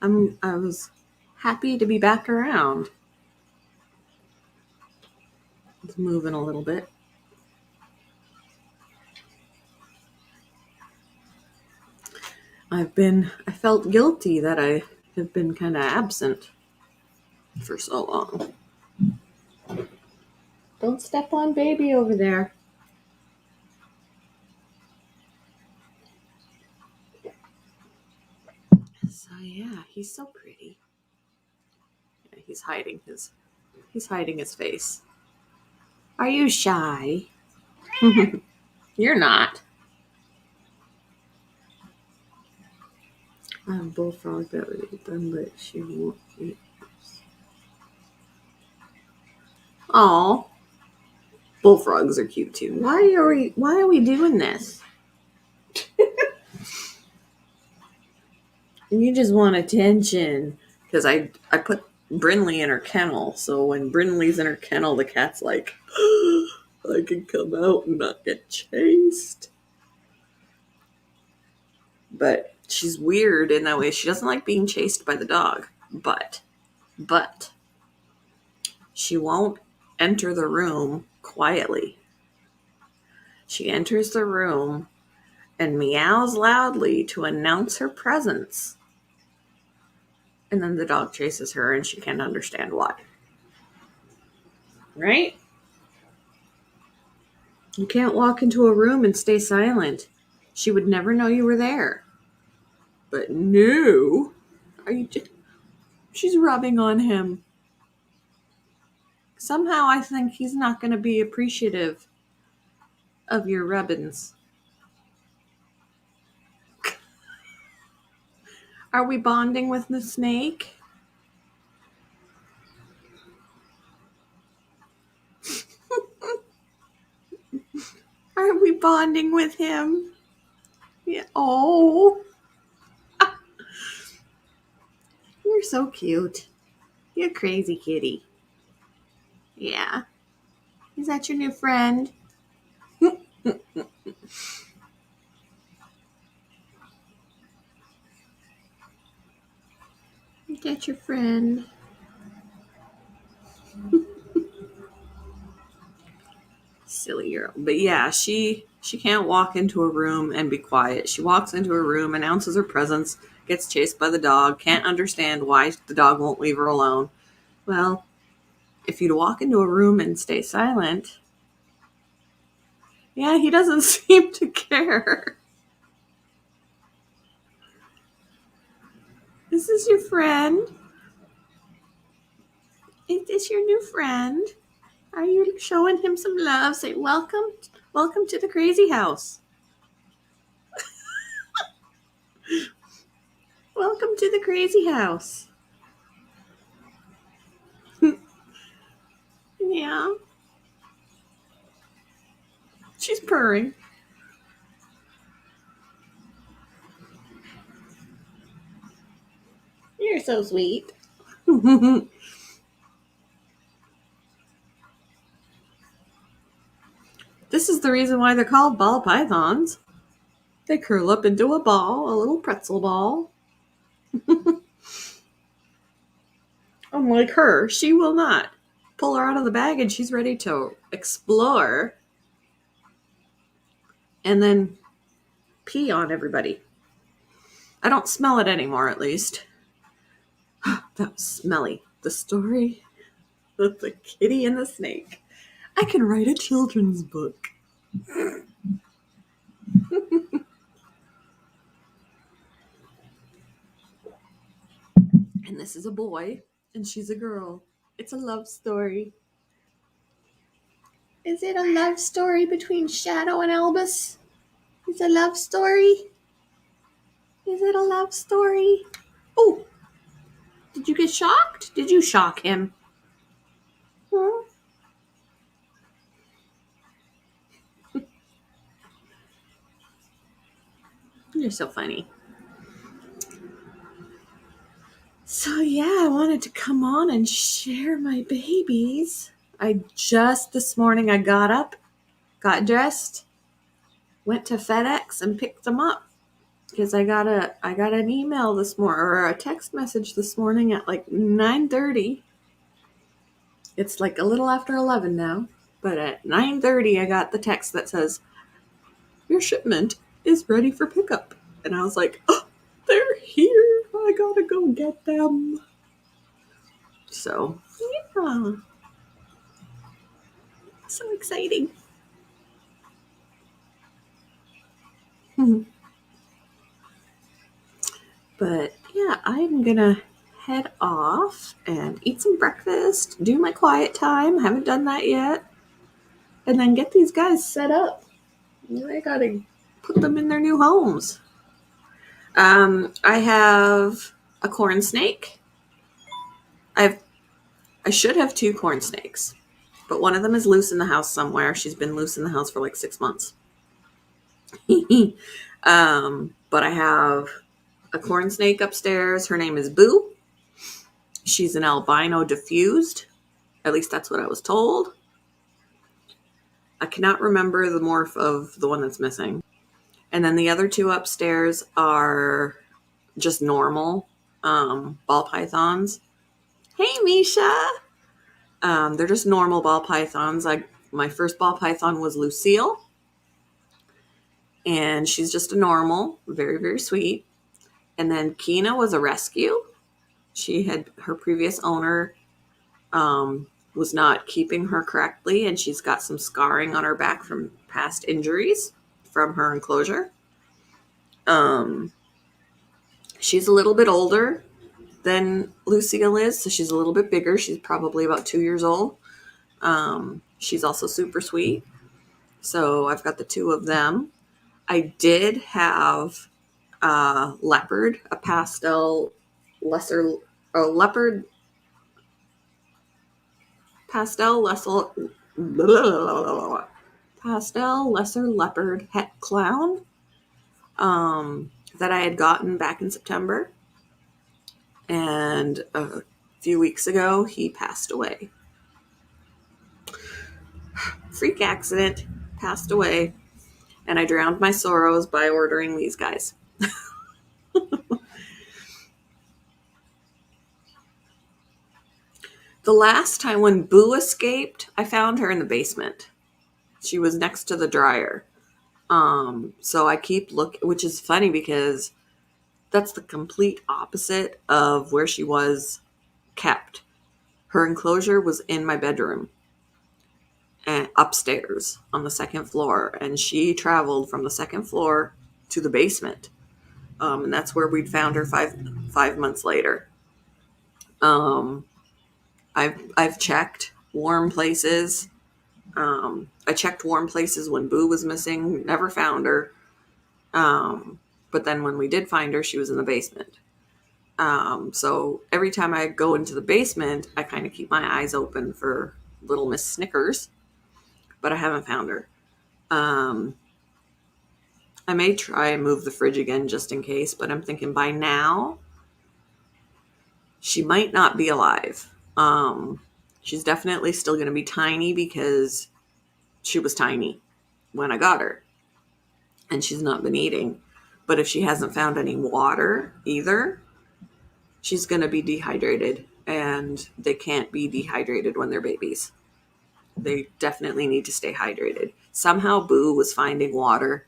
I was happy to be back around. It's moving a little bit. I felt guilty that I have been kind of absent for so long. Don't step on baby over there. So yeah, he's so pretty. Yeah, he's hiding his face. Are you shy? You're not. I have a bullfrog that would eat them, but she won't eat us. Aw. Bullfrogs are cute too. Why are we doing this? You just want attention. Because I put Brinley in her kennel, so when Brinley's in her kennel, the cat's like, I can come out and not get chased. But she's weird in that way. She doesn't like being chased by the dog. But she won't enter the room quietly. She enters the room and meows loudly to announce her presence. And then the dog chases her and she can't understand why. Right? You can't walk into a room and stay silent. She would never know you were there. But no. She's rubbing on him. Somehow I think he's not going to be appreciative of your rubbings. Are we bonding with the snake? Are we bonding with him? Yeah. Oh. You're so cute. You're crazy kitty. Yeah. Is that your new friend? Is that your friend? Silly girl. But yeah, she can't walk into a room and be quiet. She walks into a room, announces her presence, gets chased by the dog, can't understand why the dog won't leave her alone. Well, if you'd walk into a room and stay silent, yeah, he doesn't seem to care. Is this your friend? Is this your new friend? Are you showing him some love? Say, welcome to the crazy house. Welcome to the crazy house. Yeah. She's purring. You're so sweet. This is the reason why they're called ball pythons. They curl up into a ball, a little pretzel ball. Unlike her, she will not. Pull her out of the bag and she's ready to explore and then pee on everybody. I don't smell it anymore, at least. That was smelly. The story of the kitty and the snake. I can write a children's book. And this is a boy, and she's a girl. It's a love story. Is it a love story between Shadow and Albus? Is it a love story? Is it a love story? Oh, did you get shocked? Did you shock him? Huh? You're so funny. So yeah, I wanted to come on and share my babies. This morning I got up, got dressed, went to FedEx and picked them up because I got an email this morning or a text message this morning at like 9:30. It's like a little after 11 now, but at 9:30 I got the text that says your shipment is ready for pickup. And I was like, oh, they're here. I gotta go get them. So, yeah. So exciting. But yeah, I'm gonna head off and eat some breakfast, do my quiet time. Haven't done that yet. And then get these guys set up. I gotta put them in their new homes. I have a corn snake. I should have 2 corn snakes, but one of them is loose in the house somewhere. She's been loose in the house for like 6 months. But I have a corn snake upstairs. Her name is Boo. She's an albino diffused. At least that's what I was told. I cannot remember the morph of the one that's missing. And then the other 2 upstairs are just normal ball pythons. Hey, Misha. They're just normal ball pythons. My first ball python was Lucille. And she's just a normal, very, very sweet. And then Kina was a rescue. Her previous owner was not keeping her correctly, and she's got some scarring on her back from past injuries from her enclosure. She's a little bit older than Lucille is, so she's a little bit bigger. She's probably about 2 years old. She's also super sweet. So I've got the 2 of them. I did have a leopard, a pastel lesser leopard pastel lesser leopard het clown that I had gotten back in September, and a few weeks ago he passed away. Freak accident, passed away, and I drowned my sorrows by ordering these guys. The last time when Boo escaped, I found her in the basement. She was next to the dryer. So I keep looking, which is funny because that's the complete opposite of where she was kept. Her enclosure was in my bedroom and upstairs on the 2nd floor. And she traveled from the 2nd floor to the basement. And that's where we'd found her five months later. I've checked warm places. I checked warm places when Boo was missing, never found her. But then when we did find her, she was in the basement. So every time I go into the basement, I kind of keep my eyes open for little Miss Snickers, but I haven't found her. I may try and move the fridge again just in case, but I'm thinking by now she might not be alive. She's definitely still going to be tiny because she was tiny when I got her, and she's not been eating. But if she hasn't found any water either, she's going to be dehydrated, and they can't be dehydrated when they're babies. They definitely need to stay hydrated. Somehow Boo was finding water,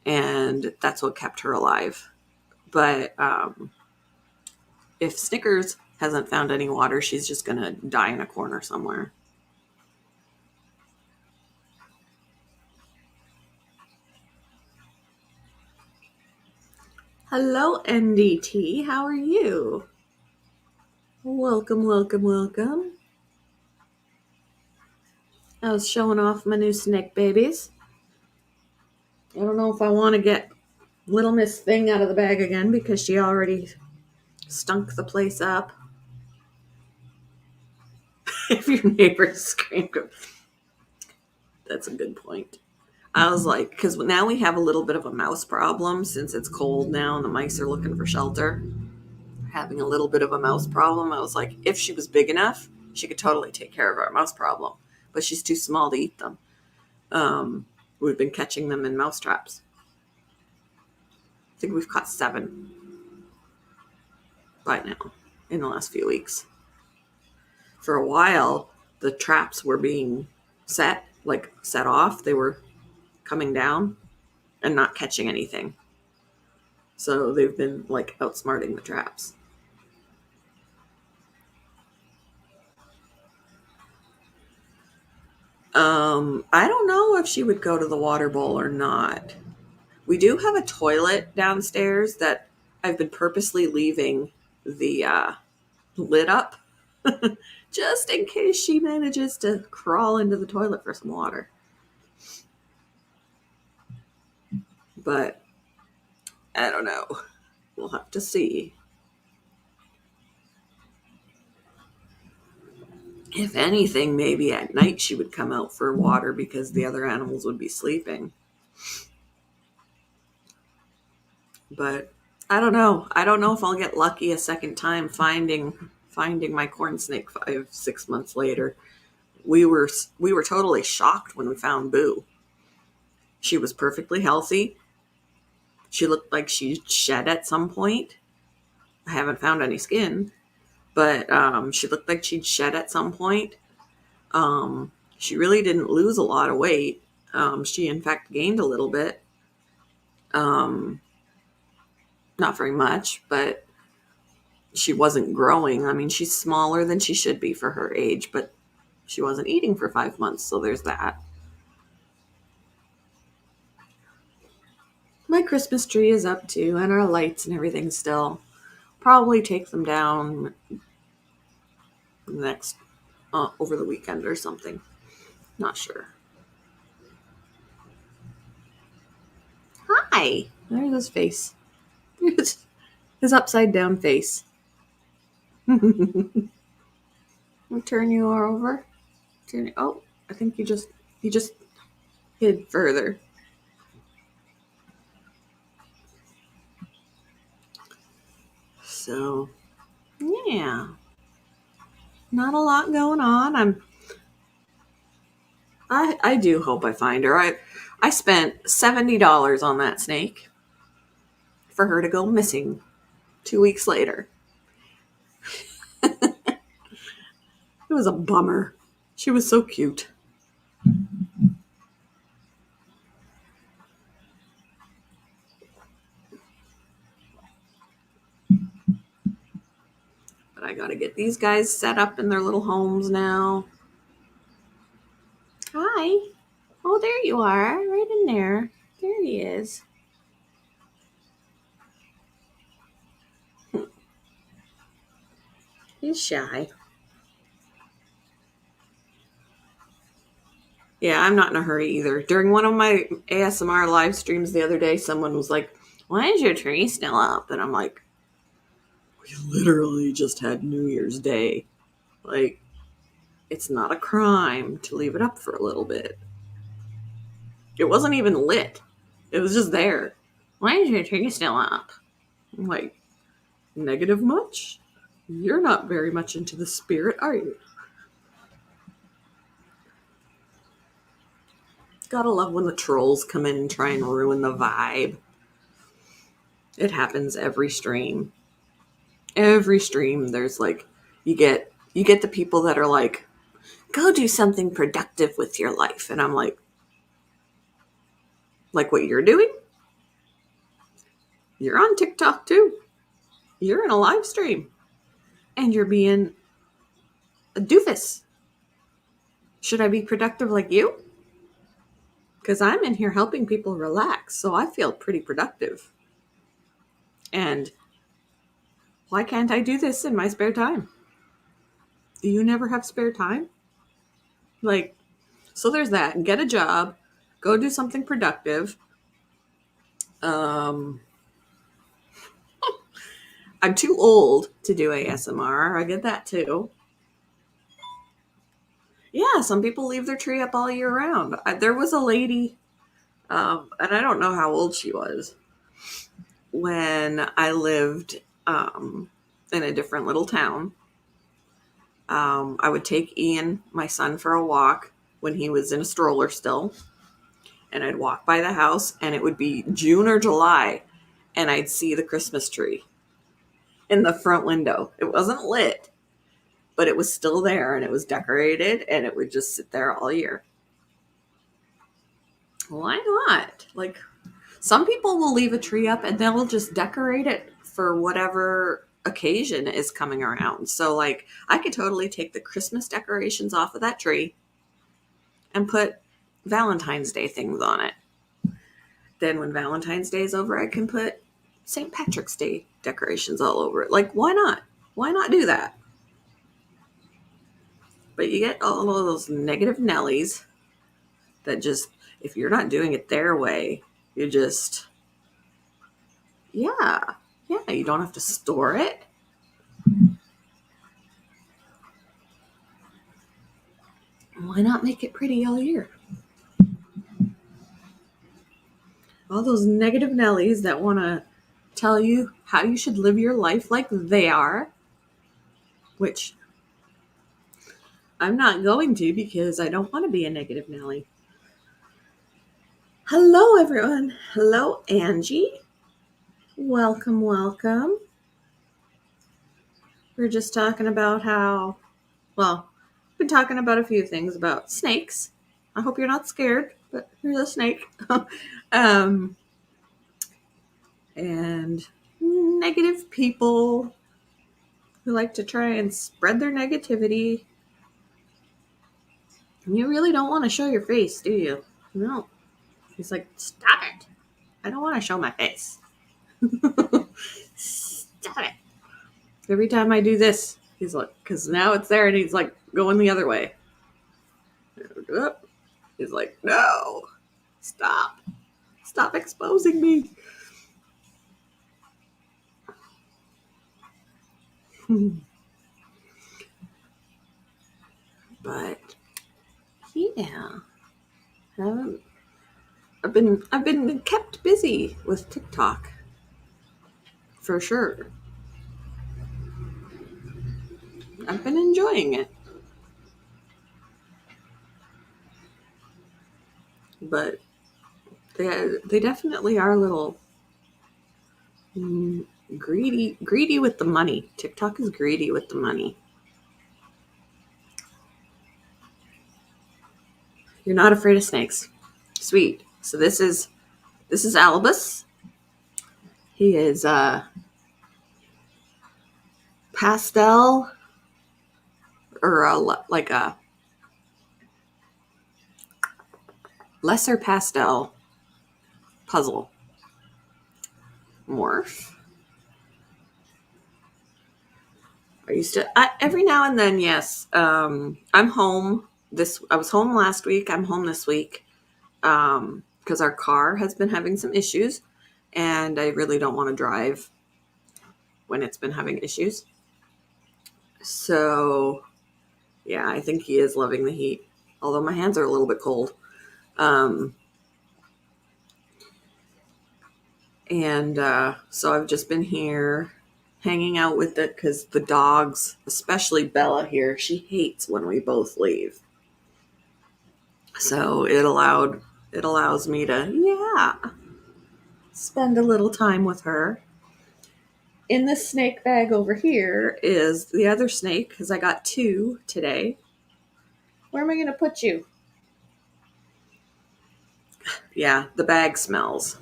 and that's what kept her alive. But if Snickers hasn't found any water, she's just going to die in a corner somewhere. Hello, NDT. How are you? Welcome, welcome, welcome. I was showing off my new snake babies. I don't know if I want to get Little Miss Thing out of the bag again because she already stunk the place up. If your neighbors scream, that's a good point. I was like, because now we have a little bit of a mouse problem since it's cold now and the mice are looking for shelter. Having a little bit of a mouse problem. I was like, if she was big enough, she could totally take care of our mouse problem. But she's too small to eat them. We've been catching them in mouse traps. I think we've caught 7 by now in the last few weeks. For a while, the traps were being set off. They were coming down and not catching anything. So they've been outsmarting the traps. I don't know if she would go to the water bowl or not. We do have a toilet downstairs that I've been purposely leaving the lid up just in case she manages to crawl into the toilet for some water. But I don't know. We'll have to see. If anything, maybe at night she would come out for water because the other animals would be sleeping. But I don't know. I don't know if I'll get lucky a second time finding my corn snake 5-6 months later. We were totally shocked when we found Boo. She was perfectly healthy. She looked like she shed at some point. I haven't found any skin, but she looked like she'd shed at some point. She really didn't lose a lot of weight. She in fact gained a little bit. Not very much, but she wasn't growing. I mean, she's smaller than she should be for her age, but she wasn't eating for 5 months, so there's that. My Christmas tree is up too, and our lights and everything still. Probably take them down next over the weekend or something. Not sure. Hi. There's his face. His upside down face. I'll turn you over. Oh, I think he just hid further. So, yeah. Not a lot going on. I do hope I find her. I spent $70 on that snake for her to go missing 2 weeks later. It was a bummer. She was so cute. But I gotta get these guys set up in their little homes now. Hi. Oh, there you are. Right in there. There he is. He's shy. Yeah, I'm not in a hurry either. During one of my ASMR live streams the other day, someone was like, "Why is your tree still up?" And I'm like, we literally just had New Year's Day. Like, it's not a crime to leave it up for a little bit. It wasn't even lit. It was just there. Why is your tree still up? I'm like, negative much? You're not very much into the spirit, are you? Gotta love when the trolls come in and try and ruin the vibe. It happens every stream. Every stream, there's you get the people that are like, go do something productive with your life. And I'm like what you're doing? You're on TikTok too. You're in a live stream. And you're being a doofus. Should I be productive like you? Because I'm in here helping people relax, so I feel pretty productive. And why can't I do this in my spare time? Do you never have spare time? Like, so there's that. Get a job, go do something productive. I'm too old to do ASMR. I get that too. Yeah, some people leave their tree up all year round. There was a lady, and I don't know how old she was, when I lived in a different little town. I would take Ian, my son, for a walk when he was in a stroller still. And I'd walk by the house, and it would be June or July, and I'd see the Christmas tree in the front window. It wasn't lit, but it was still there, and it was decorated, and it would just sit there all year. Why not? Like, some people will leave a tree up, and they'll just decorate it for whatever occasion is coming around. So, like, I could totally take the Christmas decorations off of that tree and put Valentine's Day things on it. Then when Valentine's Day is over, I can put St. Patrick's Day decorations all over it. Like, why not? Why not do that? But you get all of those negative Nellies that just, if you're not doing it their way, you just, yeah, you don't have to store it. Why not make it pretty all year? All those negative Nellies that want to tell you how you should live your life like they are, which I'm not going to because I don't want to be a negative Nelly. Hello, everyone. Hello, Angie. Welcome. We're just talking about we've been talking about a few things about snakes. I hope you're not scared, but here's a snake. And negative people who like to try and spread their negativity. You really don't want to show your face, do you? No. He's like, stop it. I don't want to show my face. Stop it. Every time I do this, he's like, because now it's there and he's like going the other way. He's like, no, stop exposing me. But yeah, I've been kept busy with TikTok for sure. I've been enjoying it, but they definitely are a little greedy with the money. TikTok is greedy with the money. You're not afraid of snakes. Sweet. So this is Albus. He is pastel, or like a lesser pastel puzzle morph. Every now and then, yes. I'm home I was home last week. I'm home this week because our car has been having some issues, and I really don't want to drive when it's been having issues. So, yeah, I think he is loving the heat, although my hands are a little bit cold. So I've just been here hanging out with it because the dogs, especially Bella here, she hates when we both leave. So it allows me to, spend a little time with her. In the snake bag over here is the other snake, because I got 2 today. Where am I going to put you? Yeah, the bag smells.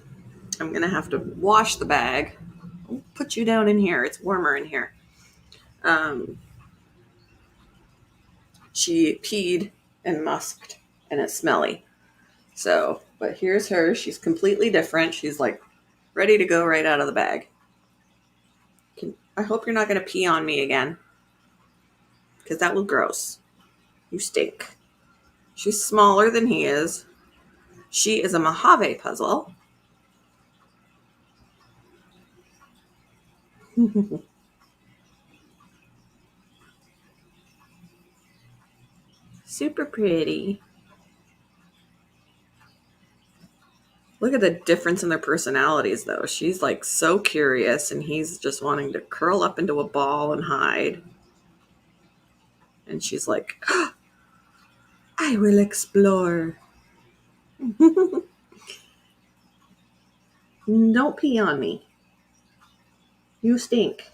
I'm going to have to wash the bag. I'll put you down in here. It's warmer in here. She peed and musked, and it's smelly. So, but here's her. She's completely different. She's like ready to go right out of the bag. I hope you're not going to pee on me again, because that was gross. You stink. She's smaller than he is. She is a Mojave puzzle. Super pretty. Look at the difference in their personalities, though. She's like so curious, and he's just wanting to curl up into a ball and hide. And she's like, oh, I will explore. Don't pee on me. You stink.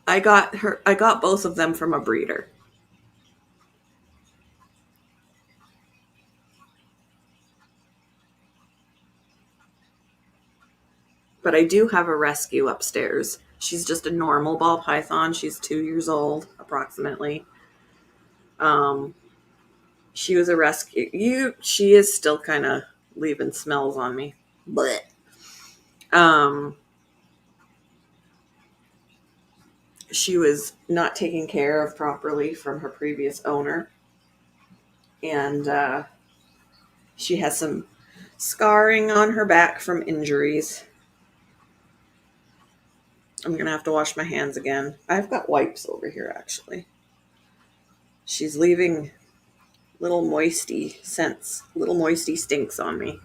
I got both of them from a breeder. But I do have a rescue upstairs. She's just a normal ball python. She's 2 years old, approximately. She was a rescue. She is still kind of leaving smells on me. But she was not taken care of properly from her previous owner. And she has some scarring on her back from injuries. I'm going to have to wash my hands again. I've got wipes over here, actually. She's leaving little moisty scents, little moisty stinks on me.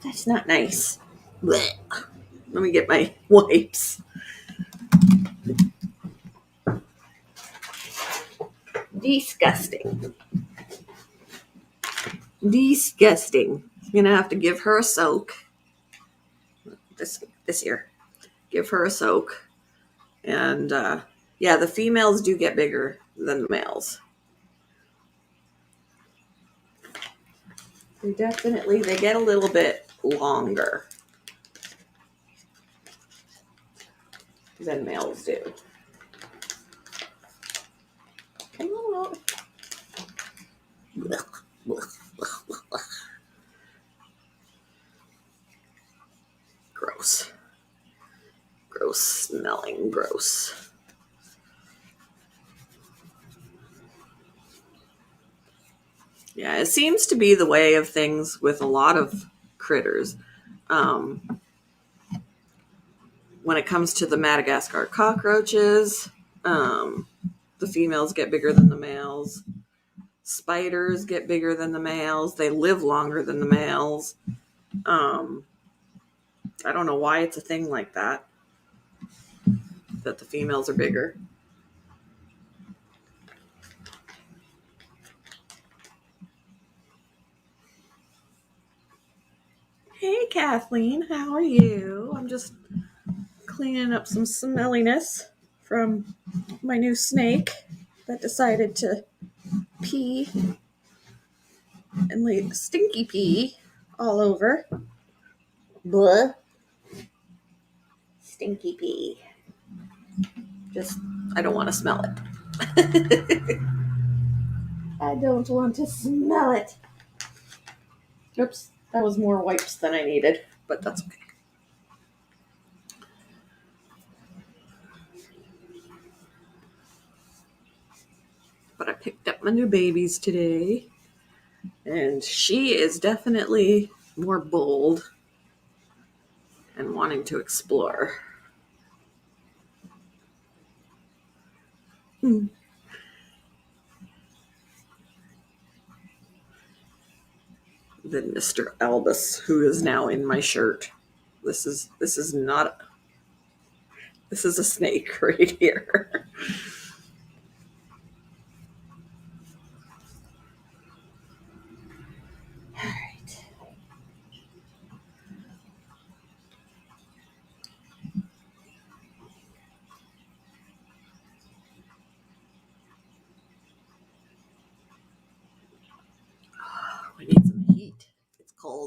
That's not nice. Blech. Let me get my wipes. Disgusting. Disgusting. I'm going to have to give her a soak. This here. Give her a soak. And yeah, the females do get bigger than the males. They get a little bit longer than males do. Come on. Gross. Gross smelling, gross. Yeah, it seems to be the way of things with a lot of critters. When it comes to the Madagascar cockroaches, the females get bigger than the males. Spiders get bigger than the males. They live longer than the males. I don't know why it's a thing like that the females are bigger. Hey, Kathleen, how are you? I'm just cleaning up some smelliness from my new snake that decided to pee and leave stinky pee all over. Blah. Stinky pee. Just, I don't want to smell it. I don't want to smell it. Oops, that was more wipes than I needed, but that's okay. But I picked up my new babies today, and she is definitely more bold and wanting to explore. Than Mr. Albus, who is now in my shirt. This is a snake right here. All right.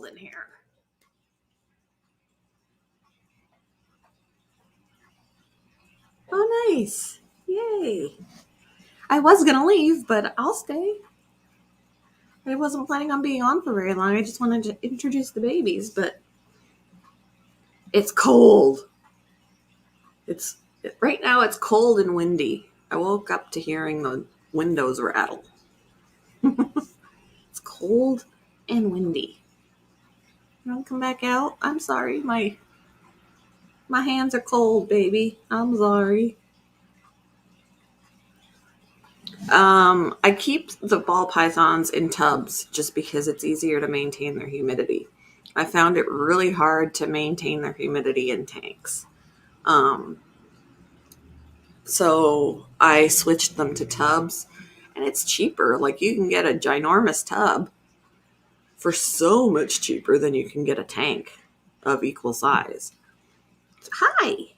cold in here. Oh, nice. Yay. I was going to leave, but I'll stay. I wasn't planning on being on for very long. I just wanted to introduce the babies, but it's cold. Right now it's cold and windy. I woke up to hearing the windows rattle. It's cold and windy. You want to come back out? I'm sorry. My hands are cold, baby. I'm sorry. I keep the ball pythons in tubs just because it's easier to maintain their humidity. I found it really hard to maintain their humidity in tanks. So I switched them to tubs, and it's cheaper. Like, you can get a ginormous tub for so much cheaper than you can get a tank of equal size. Hi.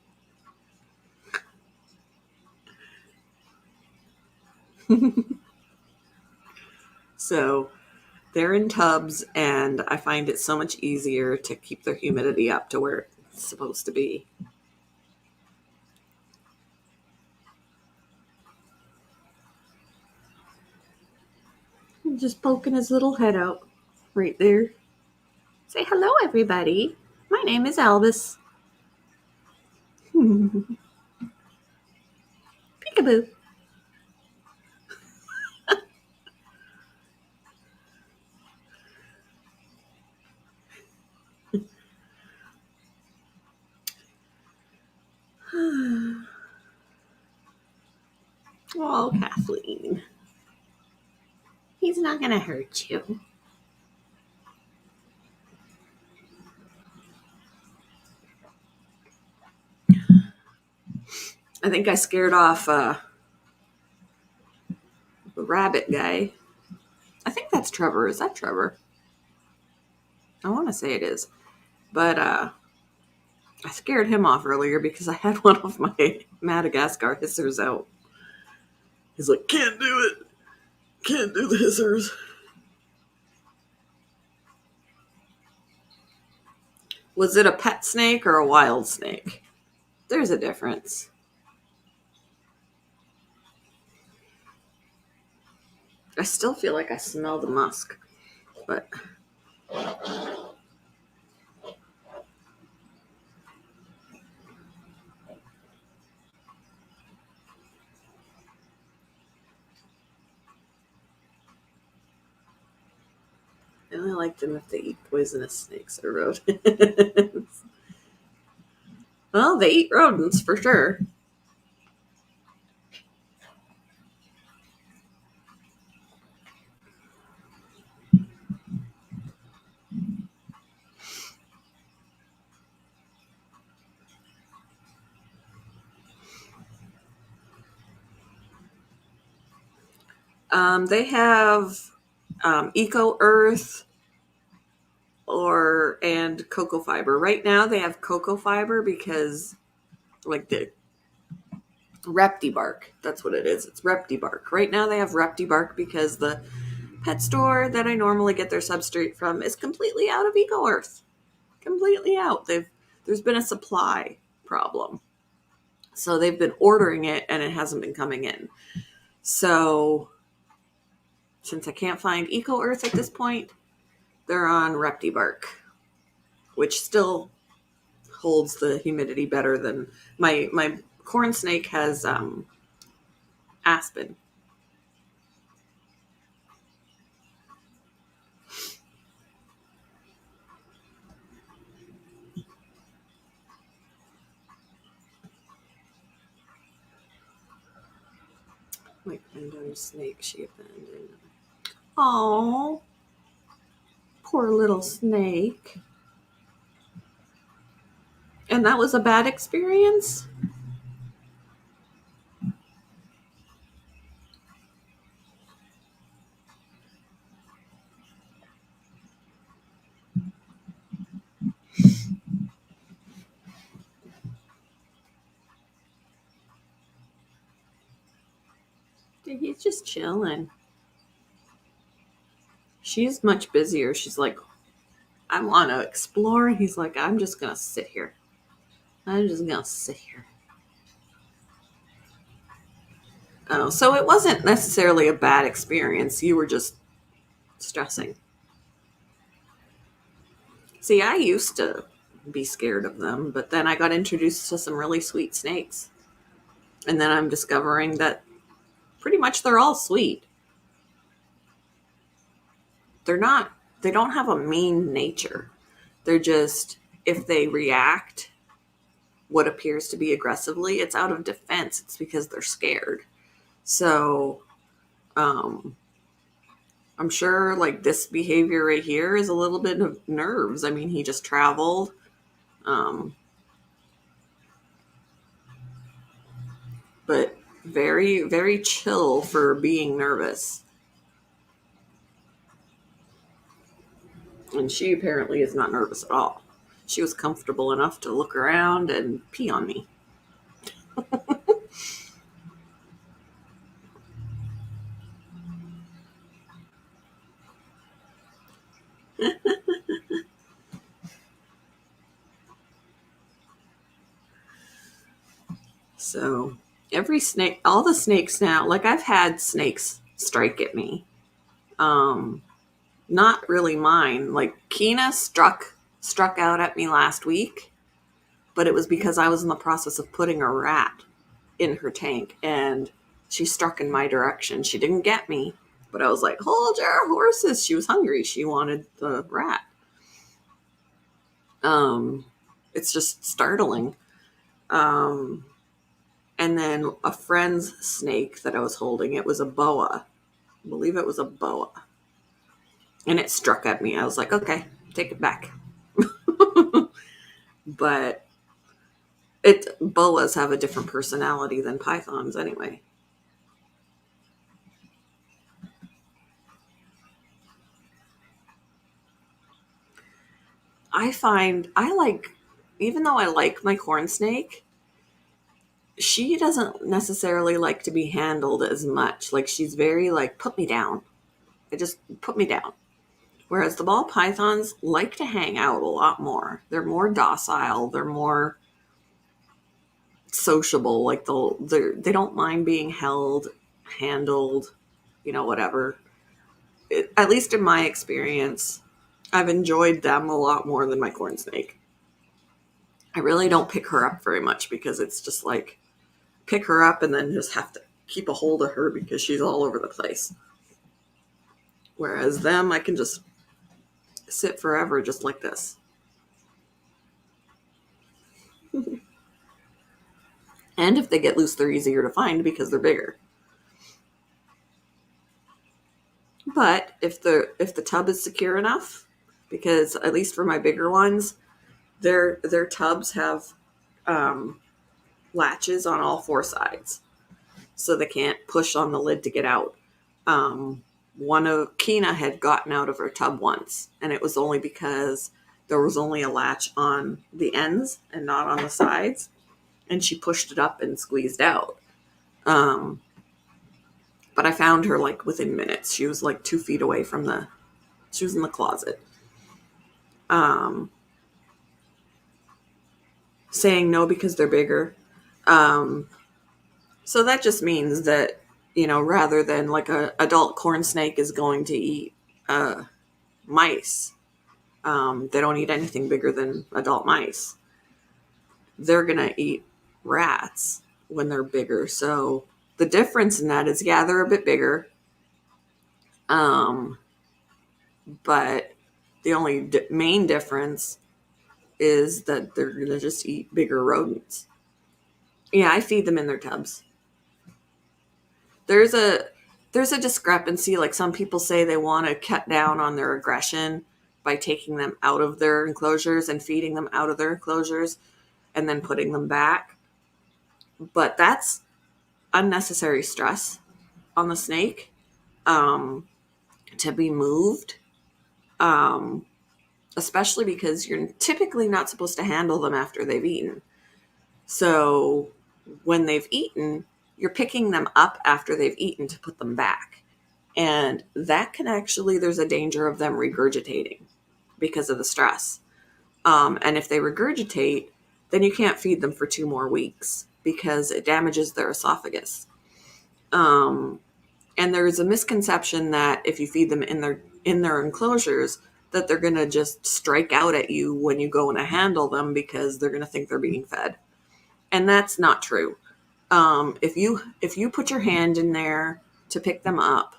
So they're in tubs, and I find it so much easier to keep their humidity up to where it's supposed to be. Just poking his little head out right there. Say hello, everybody. My name is Albus. Peekaboo. Oh, Kathleen. He's not going to hurt you. I think I scared off the rabbit guy. I think that's Trevor. Is that Trevor? I want to say it is. But I scared him off earlier because I had one of my Madagascar hissers out. He's like, can't do it. Can't do the hissers. Was it a pet snake or a wild snake? There's a difference. I still feel like I smell the musk, but I only like them if they eat poisonous snakes or rodents. Well, they eat rodents for sure. They have Eco Earth and cocoa fiber. Right now they have cocoa fiber because, like, the Reptibark. That's what it is. It's Reptibark. Right now they have Reptibark because the pet store that I normally get their substrate from is completely out of Eco Earth. Completely out. There's been a supply problem. So they've been ordering it and it hasn't been coming in. So since I can't find Eco Earth at this point, they're on Reptibark, which still holds the humidity better than my corn snake has aspen. My granddaughter's snake she abandoned. Oh, poor little snake. And that was a bad experience? He's just chilling. She's much busier. She's like I want to explore. He's like, I'm just going to sit here. I'm just going to sit here. Oh, so it wasn't necessarily a bad experience. You were just stressing. See, I used to be scared of them, but then I got introduced to some really sweet snakes. And then I'm discovering that pretty much they're all sweet. They don't have a mean nature. They're just, if they react what appears to be aggressively, it's out of defense. It's because they're scared. So, I'm sure like this behavior right here is a little bit of nerves. I mean, he just traveled. But very, very chill for being nervous. And she apparently is not nervous at all. She was comfortable enough to look around and pee on me. So every snake, all the snakes now, like I've had snakes strike at me. Not really mine. Like Kina struck out at me last week, but it was because I was in the process of putting a rat in her tank and she struck in my direction. She didn't get me, but I was like, hold your horses. She was hungry. She wanted the rat. It's just startling. And then a friend's snake that I was holding, it was a boa. I believe it was a boa. And it struck at me. I was like, okay, take it back. But boas have a different personality than pythons anyway. I find even though I like my corn snake, she doesn't necessarily like to be handled as much. Like she's very like, put me down. Just put me down. Whereas the ball pythons like to hang out a lot more. They're more docile. They're more sociable. Like they don't mind being held, handled, whatever. At least in my experience, I've enjoyed them a lot more than my corn snake. I really don't pick her up very much because it's just like pick her up and then just have to keep a hold of her because she's all over the place. Whereas them, I can just sit forever just like this. And if they get loose, they're easier to find because they're bigger. But if the tub is secure enough, because at least for my bigger ones, their tubs have latches on all four sides, so they can't push on the lid to get out. One of Kina had gotten out of her tub once, and it was only because there was only a latch on the ends and not on the sides, and she pushed it up and squeezed out. But I found her like within minutes. She was like 2 feet away from she was in the closet. Saying no because they're bigger. So that just means that, rather than like a adult corn snake is going to eat mice, they don't eat anything bigger than adult mice. They're going to eat rats when they're bigger. So the difference in that is, yeah, they're a bit bigger. But the only main difference is that they're going to just eat bigger rodents. Yeah, I feed them in their tubs. There's a discrepancy. Like some people say they want to cut down on their aggression by taking them out of their enclosures and feeding them out of their enclosures and then putting them back. But that's unnecessary stress on the snake to be moved, especially because you're typically not supposed to handle them after they've eaten. So when they've eaten, you're picking them up after they've eaten to put them back. And that can actually, there's a danger of them regurgitating. because of the stress. And if they regurgitate, then you can't feed them for 2 more weeks because it damages their esophagus. And there's a misconception that if you feed them in their enclosures, that they're going to just strike out at you when you go in to handle them because they're going to think they're being fed. And that's not true. If you put your hand in there to pick them up,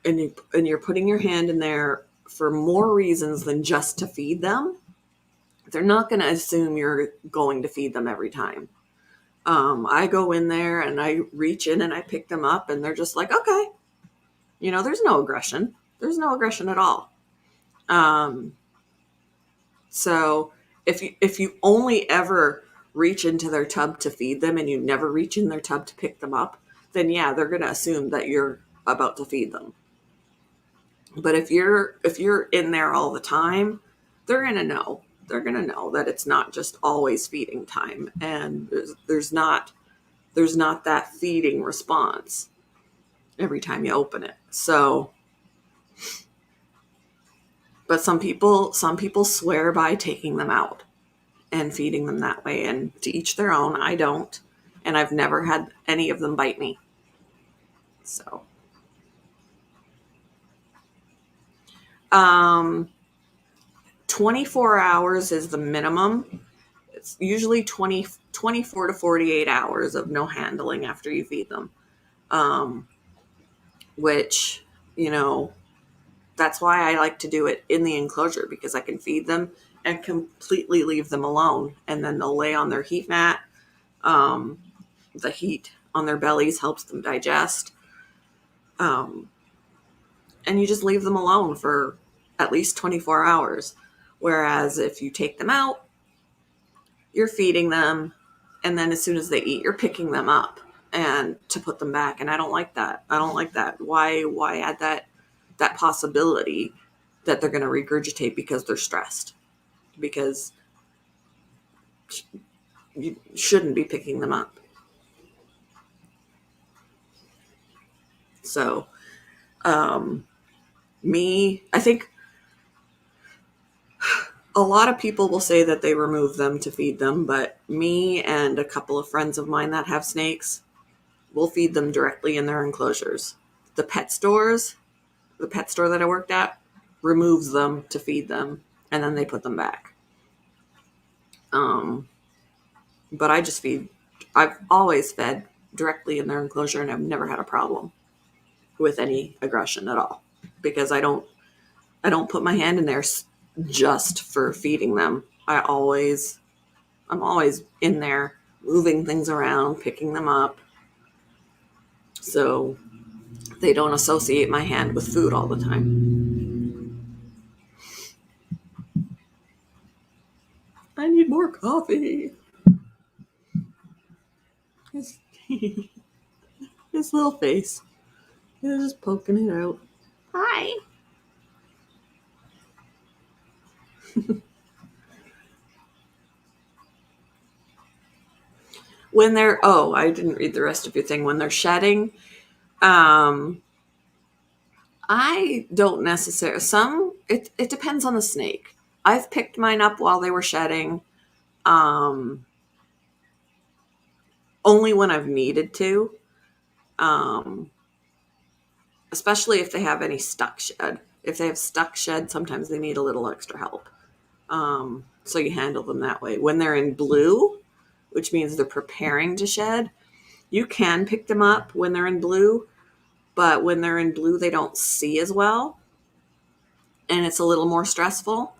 and you're putting your hand in there for more reasons than just to feed them, they're not going to assume you're going to feed them every time. I go in there and I reach in and I pick them up, and they're just like, okay. There's no aggression. There's no aggression at all. So if you only ever reach into their tub to feed them and you never reach in their tub to pick them up, then yeah, they're going to assume that you're about to feed them. But if you're in there all the time, they're going to know. They're going to know that it's not just always feeding time, and there's not that feeding response every time you open it. So, but some people swear by taking them out and feeding them that way, and to each their own. I don't, and I've never had any of them bite me. So, 24 hours is the minimum. It's usually 24 to 48 hours of no handling after you feed them. Which, that's why I like to do it in the enclosure, because I can feed them and completely leave them alone. And then they'll lay on their heat mat. The heat on their bellies helps them digest. And you just leave them alone for at least 24 hours. Whereas if you take them out, you're feeding them, and then as soon as they eat, you're picking them up and to put them back. And I don't like that. Why add that possibility that they're going to regurgitate because they're stressed? Because you shouldn't be picking them up. So, I think a lot of people will say that they remove them to feed them, but me and a couple of friends of mine that have snakes will feed them directly in their enclosures. The pet store that I worked at removes them to feed them, and then they put them back. But I've always fed directly in their enclosure, and I've never had a problem with any aggression at all, because I don't put my hand in there just for feeding them. I'm always in there moving things around, picking them up, so they don't associate my hand with food all the time. I need more coffee. His little face. He's just poking it out. Hi. I didn't read the rest of your thing. When they're shedding, I don't necessarily, it depends on the snake. I've picked mine up while they were shedding, only when I've needed to, especially if they have any stuck shed. If they have stuck shed, sometimes they need a little extra help. So you handle them that way. When they're in blue, which means they're preparing to shed, you can pick them up when they're in blue, but when they're in blue, they don't see as well, and it's a little more stressful.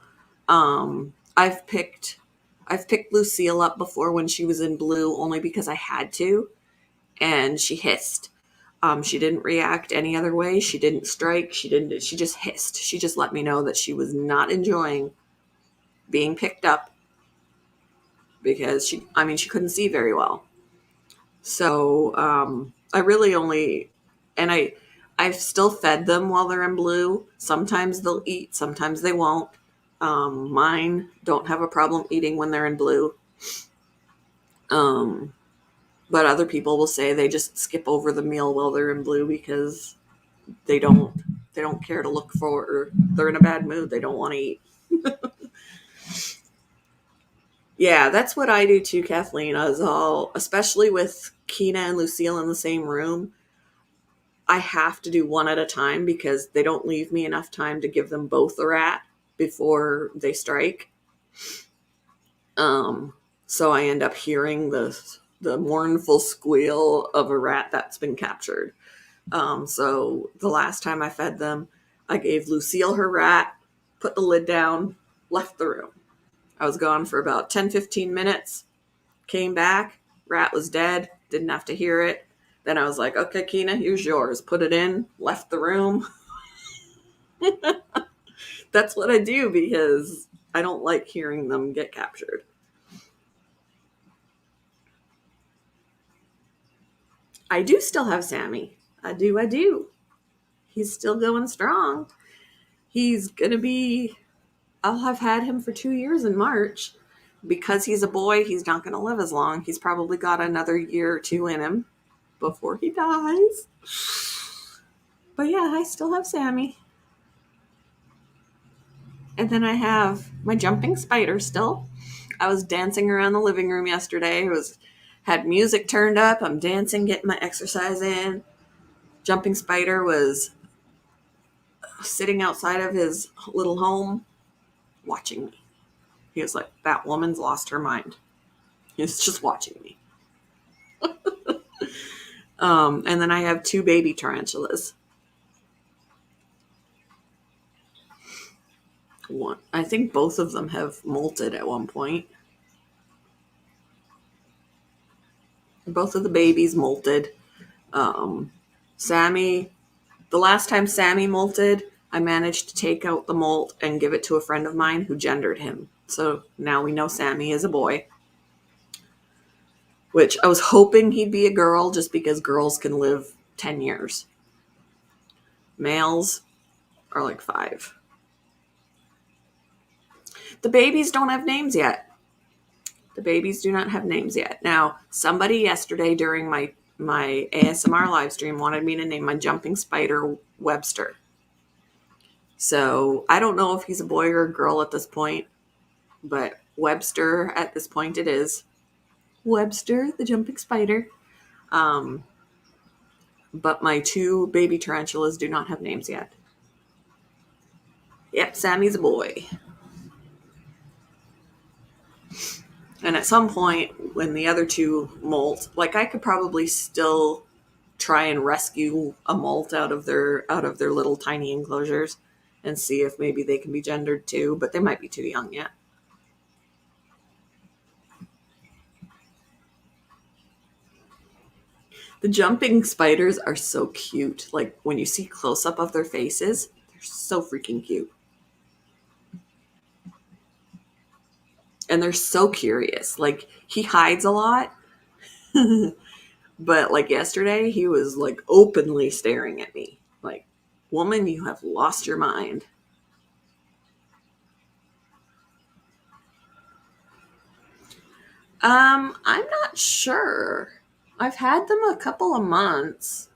I've picked Lucille up before when she was in blue, only because I had to, and she hissed. She didn't react any other way. She didn't strike. She just hissed. She just let me know that she was not enjoying being picked up, because she couldn't see very well. So, I really only, and I've still fed them while they're in blue. Sometimes they'll eat, sometimes they won't. Mine don't have a problem eating when they're in blue. But other people will say they just skip over the meal while they're in blue because they don't They don't care to look for, or they're in a bad mood. They don't want to eat. Yeah, that's what I do too, Kathleen. Especially with Keena and Lucille in the same room, I have to do one at a time because they don't leave me enough time to give them both a rat before they strike. So I end up hearing the mournful squeal of a rat that's been captured. So the last time I fed them, I gave Lucille her rat, put the lid down, left the room. I was gone for about 10-15 minutes, came back, rat was dead, didn't have to hear it. Then I was like, okay, Keena, here's yours. Put it in, left the room. That's what I do because I don't like hearing them get captured. I do still have Sammy. I do. He's still going strong. He's going to be, I'll have had him for 2 years in March. Because he's a boy, he's not going to live as long. He's probably got another year or two in him before he dies. But yeah, I still have Sammy. And then I have my jumping spider still. I was dancing around the living room yesterday. Had music turned up. I'm dancing, getting my exercise in. Jumping spider was sitting outside of his little home watching me. He was like, that woman's lost her mind. He was just watching me. And then I have 2 baby tarantulas. I think both of them have molted at one point. Both of the babies molted. Sammy, the last time Sammy molted, I managed to take out the molt and give it to a friend of mine who gendered him. So now we know Sammy is a boy. Which I was hoping he'd be a girl just because girls can live 10 years. Males are like 5. The babies don't have names yet. The babies do not have names yet. Now, somebody yesterday during my ASMR live stream wanted me to name my jumping spider Webster. So I don't know if he's a boy or a girl at this point, but Webster at this point it is. Webster, the jumping spider. But my 2 baby tarantulas do not have names yet. Yep, Sammy's a boy. And at some point, when the other 2 molt, like I could probably still try and rescue a molt out of their little tiny enclosures and see if maybe they can be gendered too, but they might be too young yet. The jumping spiders are so cute. Like when you see close up of their faces, they're so freaking cute. And they're so curious. Like he hides a lot. But like yesterday, he was like openly staring at me. Like, woman, you have lost your mind. I'm not sure. I've had them a couple of months.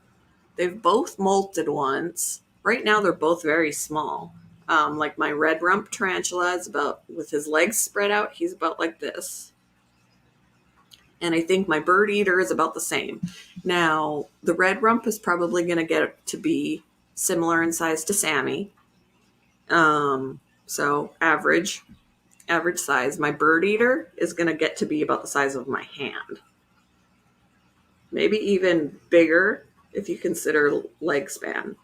They've both molted once. Right now, they're both very small. Like my red rump tarantula is about, with his legs spread out, he's about like this. And I think my bird eater is about the same. Now, the red rump is probably going to get to be similar in size to Sammy. So average size. My bird eater is going to get to be about the size of my hand. Maybe even bigger if you consider leg span.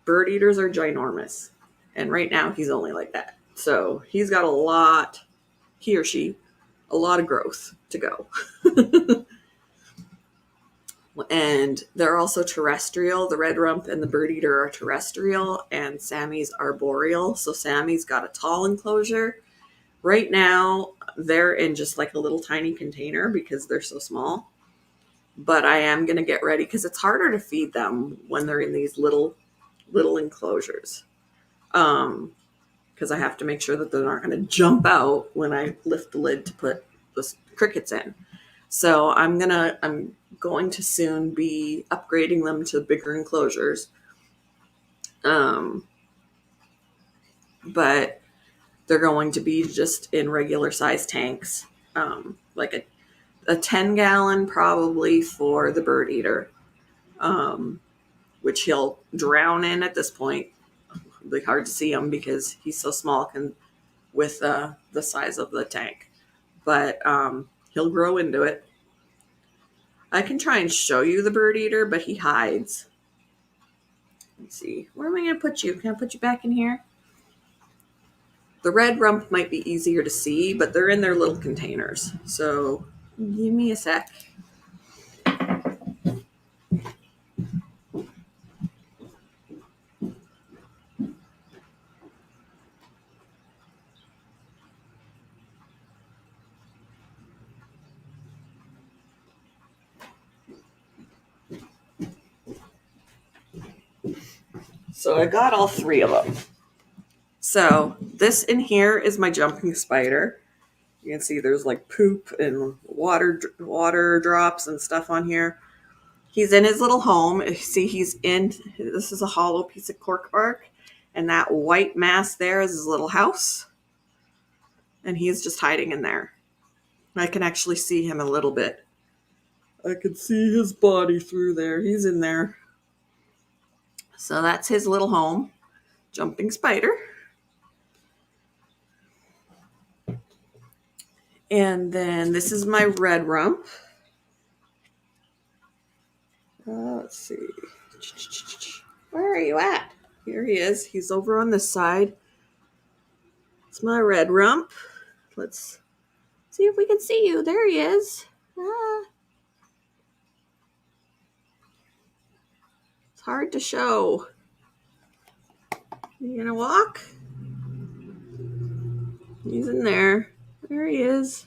Bird eaters are ginormous. And right now he's only like that. So he's got a lot, he or she, a lot of growth to go. And they're also terrestrial. The red rump and the bird eater are terrestrial, and Sammy's arboreal. So Sammy's got a tall enclosure. Right now, they're in just like a little tiny container because they're so small. But I am going to get ready because it's harder to feed them when they're in these little enclosures. Because I have to make sure that they're not going to jump out when I lift the lid to put the crickets in. So I'm going to soon be upgrading them to bigger enclosures. But they're going to be just in regular size tanks, like a 10-gallon probably for the bird eater, which he'll drown in at this point. It'll be hard to see him because he's so small with the size of the tank. But he'll grow into it. I can try and show you the bird eater, but he hides. Let's see. Where am I going to put you? Can I put you back in here? The red rump might be easier to see, but they're in their little containers. So give me a sec. So I got all three of them. So this in here is my jumping spider. You can see there's like poop and water drops and stuff on here. He's in his little home. See, this is a hollow piece of cork bark. And that white mass there is his little house. And he's just hiding in there. I can actually see him a little bit. I can see his body through there. He's in there. So that's his little home. Jumping spider. And then this is my red rump. Let's see. Where are you at? Here he is. He's over on this side. It's my red rump. Let's see if we can see you. There he is. It's hard to show. You gonna walk? He's in there. There he is.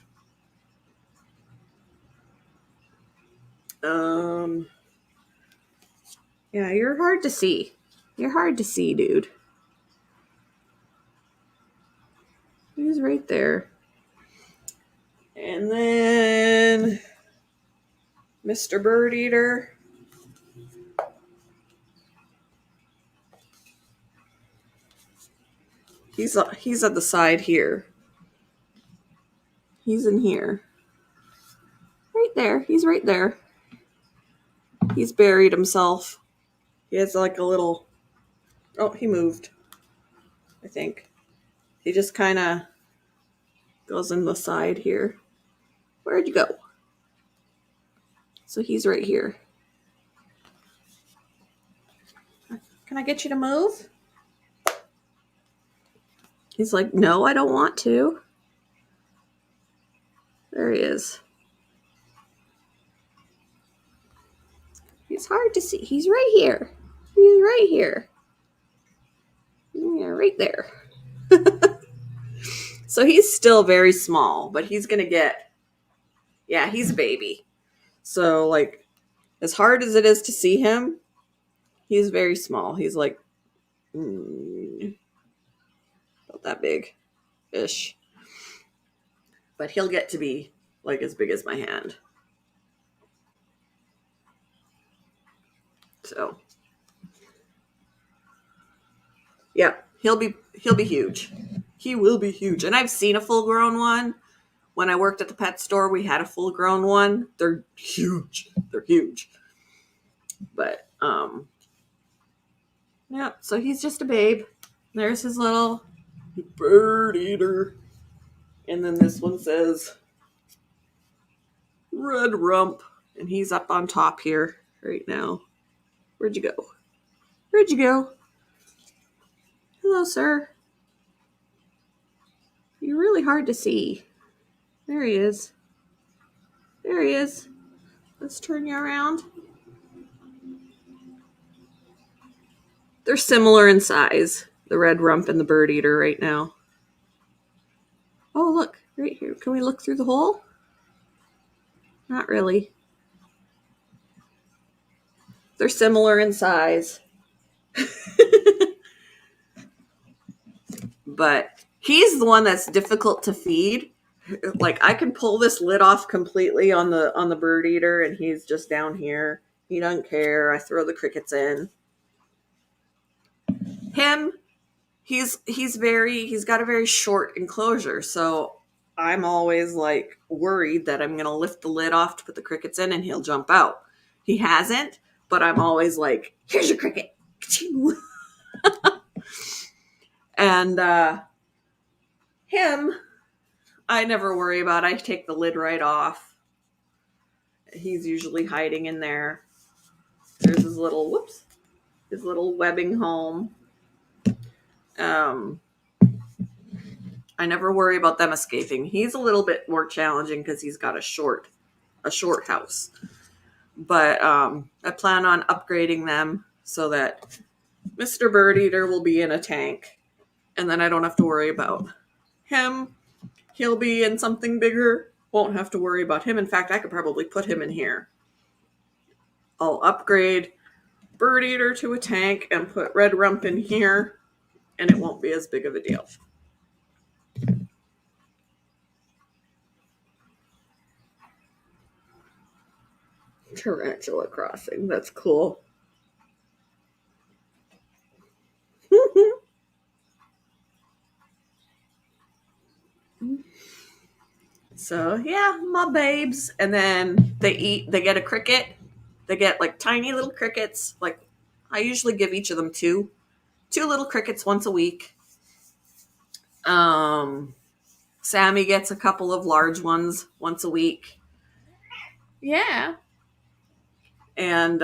Yeah, you're hard to see. You're hard to see, dude. He's right there. And then Mr. Bird Eater. He's at the side here. He's in here. Right there. He's right there. He's buried himself. He has like a little... Oh, he moved. I think. He just kind of goes in the side here. Where'd you go? So he's right here. Can I get you to move? He's like, no, I don't want to. There he is. He's hard to see. He's right here. He's right here. Yeah, right there. So he's still very small, but he's going to get... Yeah, he's a baby. So, like, as hard as it is to see him, he's very small. He's like... about that big-ish. But he'll get to be, like, as big as my hand. So... Yeah, he'll be huge. He will be huge. And I've seen a full-grown one. When I worked at the pet store, we had a full-grown one. They're huge. They're huge. But, yeah, so he's just a babe. There's his little bird eater. And then this one says red rump. And he's up on top here right now. Where'd you go? Where'd you go? Hello, sir. You're really hard to see. There he is. There he is. Let's turn you around. They're similar in size, the red rump and the bird eater right now. Oh, look, right here. Can we look through the hole? Not really. They're similar in size. But he's the one that's difficult to feed. Like, I can pull this lid off completely on the bird eater, and he's just down here. He doesn't care. I throw the crickets in. Him, he's got a very short enclosure, so I'm always like worried that I'm going to lift the lid off to put the crickets in and he'll jump out. He hasn't, but I'm always like, here's your cricket. And him, I never worry about. I take the lid right off. He's usually hiding in there. There's his little webbing home. I never worry about them escaping. He's a little bit more challenging because he's got a short house. But I plan on upgrading them so that Mr. Bird Eater will be in a tank, and then I don't have to worry about him. He'll be in something bigger. Won't have to worry about him. In fact, I could probably put him in here. I'll upgrade Bird Eater to a tank and put Red Rump in here, and it won't be as big of a deal. Tarantula crossing. That's cool. So, yeah, my babes. And then they get a cricket. They get like tiny little crickets. Like, I usually give each of them two little crickets once a week. Sammy gets a couple of large ones once a week. Yeah. And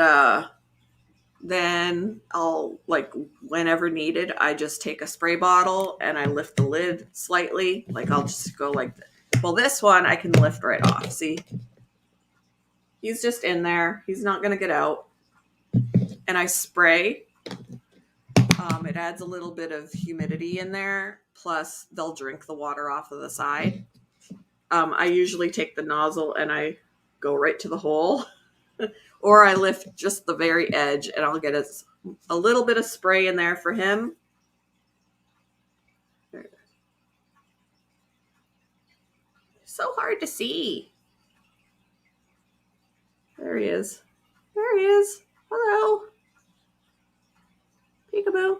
then I'll, like, whenever needed, I just take a spray bottle and I lift the lid slightly. Like, I'll just go like this. Well, this one I can lift right off. See? He's just in there. He's not going to get out. And I spray. It adds a little bit of humidity in there. Plus, they'll drink the water off of the side. I usually take the nozzle and I go right to the hole. Or I lift just the very edge and I'll get a little bit of spray in there for him. So hard to see. There he is. There he is. Hello. Peekaboo.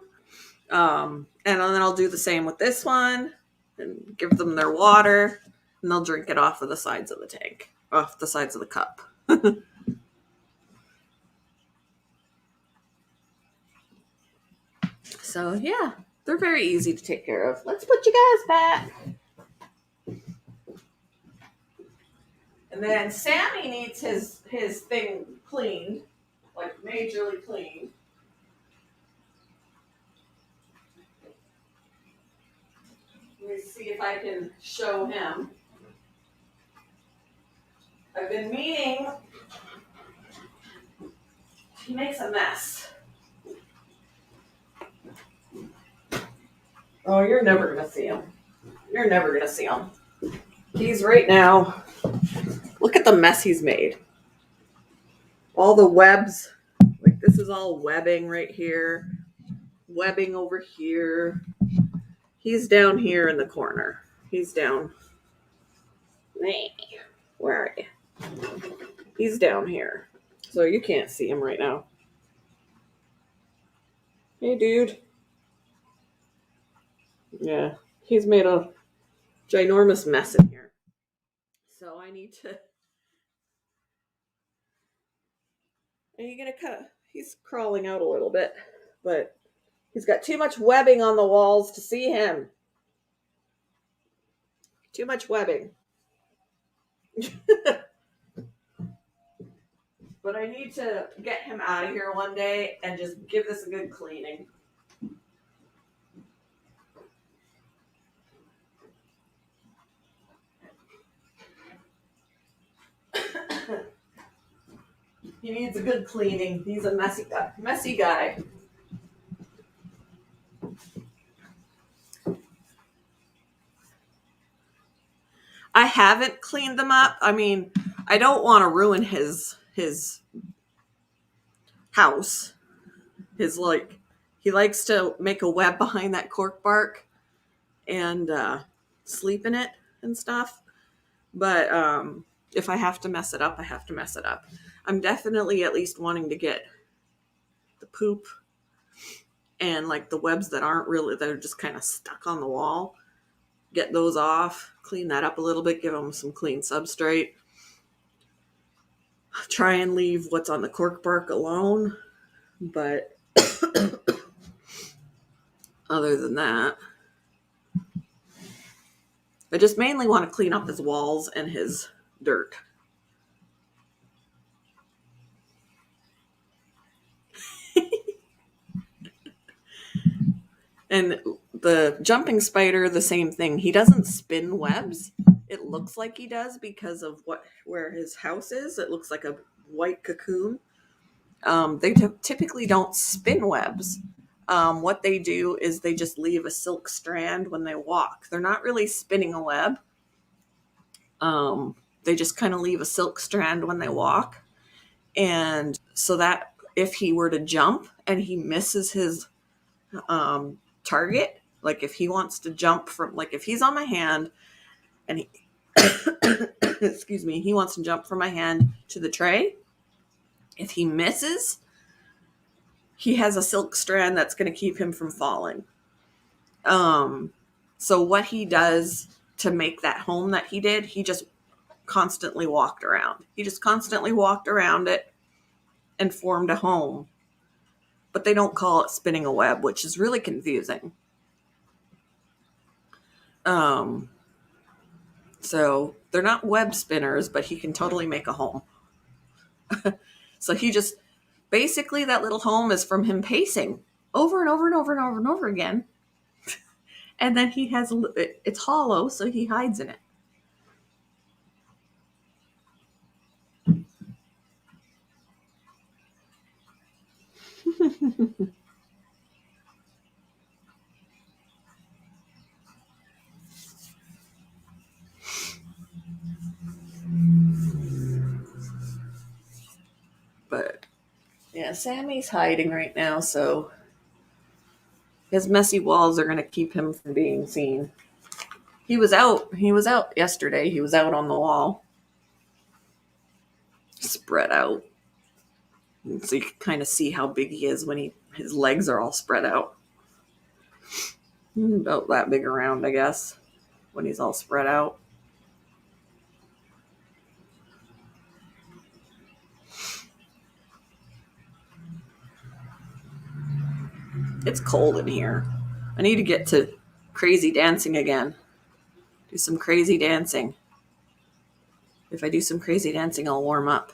And then I'll do the same with this one and give them their water, and they'll drink it off of the sides of the tank, off the sides of the cup. So, yeah, they're very easy to take care of. Let's put you guys back. And then Sammy needs his thing cleaned, like majorly cleaned. Let me see if I can show him. I've been meaning. He makes a mess. Oh, you're never going to see him. You're never going to see him. He's right now. Look at the mess he's made. All the webs. Like, this is all webbing right here. Webbing over here. He's down here in the corner. He's down. Where are you? He's down here. So you can't see him right now. Hey, dude. Yeah, he's made a ginormous mess in here. So I need to... And you're going to kind of... He's crawling out a little bit. But he's got too much webbing on the walls to see him. Too much webbing. But I need to get him out of here one day and just give this a good cleaning. He needs a good cleaning. He's a messy guy. I haven't cleaned them up. I mean, I don't want to ruin his house. He likes to make a web behind that cork bark and sleep in it and stuff. But if I have to mess it up, I have to mess it up. I'm definitely at least wanting to get the poop and like the webs that aren't really, that are just kind of stuck on the wall, get those off, clean that up a little bit, give them some clean substrate. Try and leave what's on the cork bark alone, but other than that, I just mainly want to clean up his walls and his dirt. And the jumping spider, the same thing. He doesn't spin webs. It looks like he does because of where his house is. It looks like a white cocoon. They typically don't spin webs. What they do is they just leave a silk strand when they walk. They're not really spinning a web. They just kind of leave a silk strand when they walk. And so that if he were to jump and he misses his target, like if he wants to jump from, like if he's on my hand and he excuse me, he wants to jump from my hand to the tray, if he misses, he has a silk strand that's going to keep him from falling. So what he does to make that home that he did, he just constantly walked around. He just constantly walked around it and formed a home. But they don't call it spinning a web, which is really confusing. So they're not web spinners, but he can totally make a home. So he just, basically that little home is from him pacing over and over and over and over and over again. And then he has, it's hollow, so he hides in it. But yeah, Sammy's hiding right now, so his messy walls are going to keep him from being seen. He was out yesterday. He was out on the wall, spread out. So you can kind of see how big he is when his legs are all spread out. About that big around, I guess, when he's all spread out. It's cold in here. I need to get to crazy dancing again. Do some crazy dancing. If I do some crazy dancing, I'll warm up.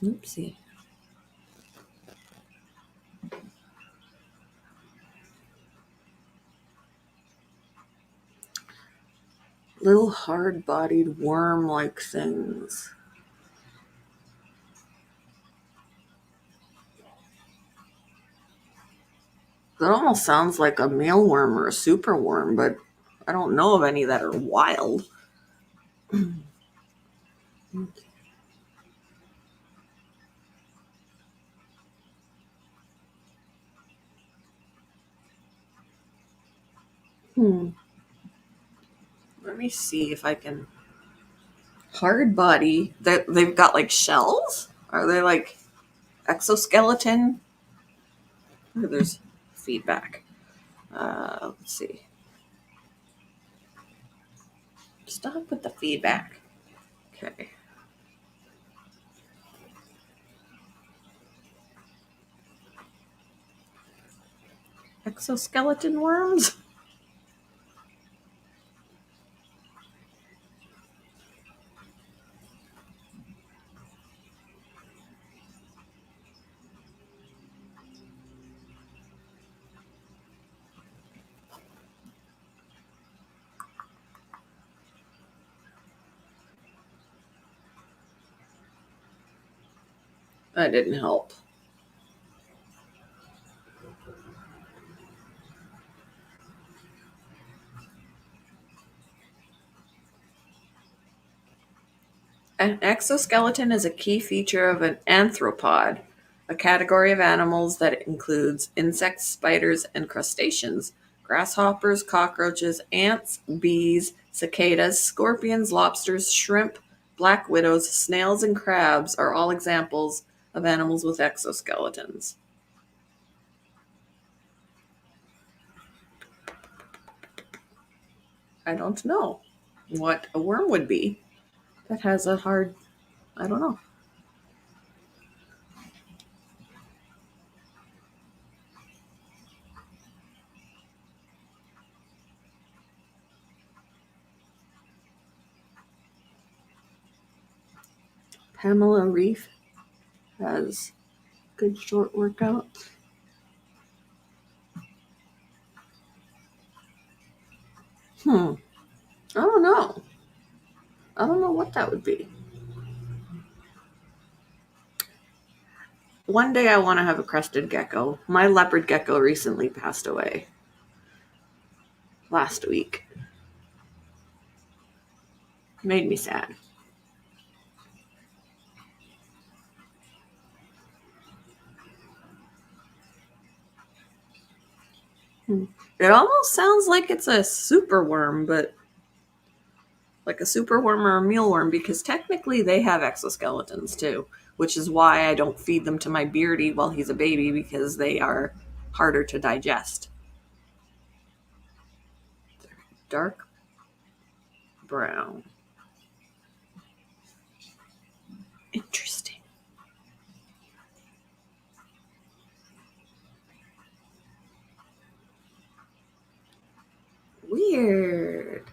Oopsie. Little hard-bodied worm-like things. That almost sounds like a mealworm or a superworm, but I don't know of any that are wild. Let me see if I can. Hard body. They've got like shells? Are they like exoskeleton? Oh, there's feedback. Let's see. Stop with the feedback. Okay. Exoskeleton worms? That didn't help. An exoskeleton is a key feature of an arthropod, a category of animals that includes insects, spiders, and crustaceans, grasshoppers, cockroaches, ants, bees, cicadas, scorpions, lobsters, shrimp, black widows, snails, and crabs are all examples of animals with exoskeletons. I don't know what a worm would be that has a hard, I don't know. Pamela Reif has good short workouts. I don't know. I don't know what that would be. One day I want to have a crested gecko. My leopard gecko recently passed away. Last week. Made me sad. It almost sounds like it's a superworm, but like a superworm or a mealworm, because technically they have exoskeletons too, which is why I don't feed them to my beardy while he's a baby, because they are harder to digest. Dark brown. Interesting. Weird.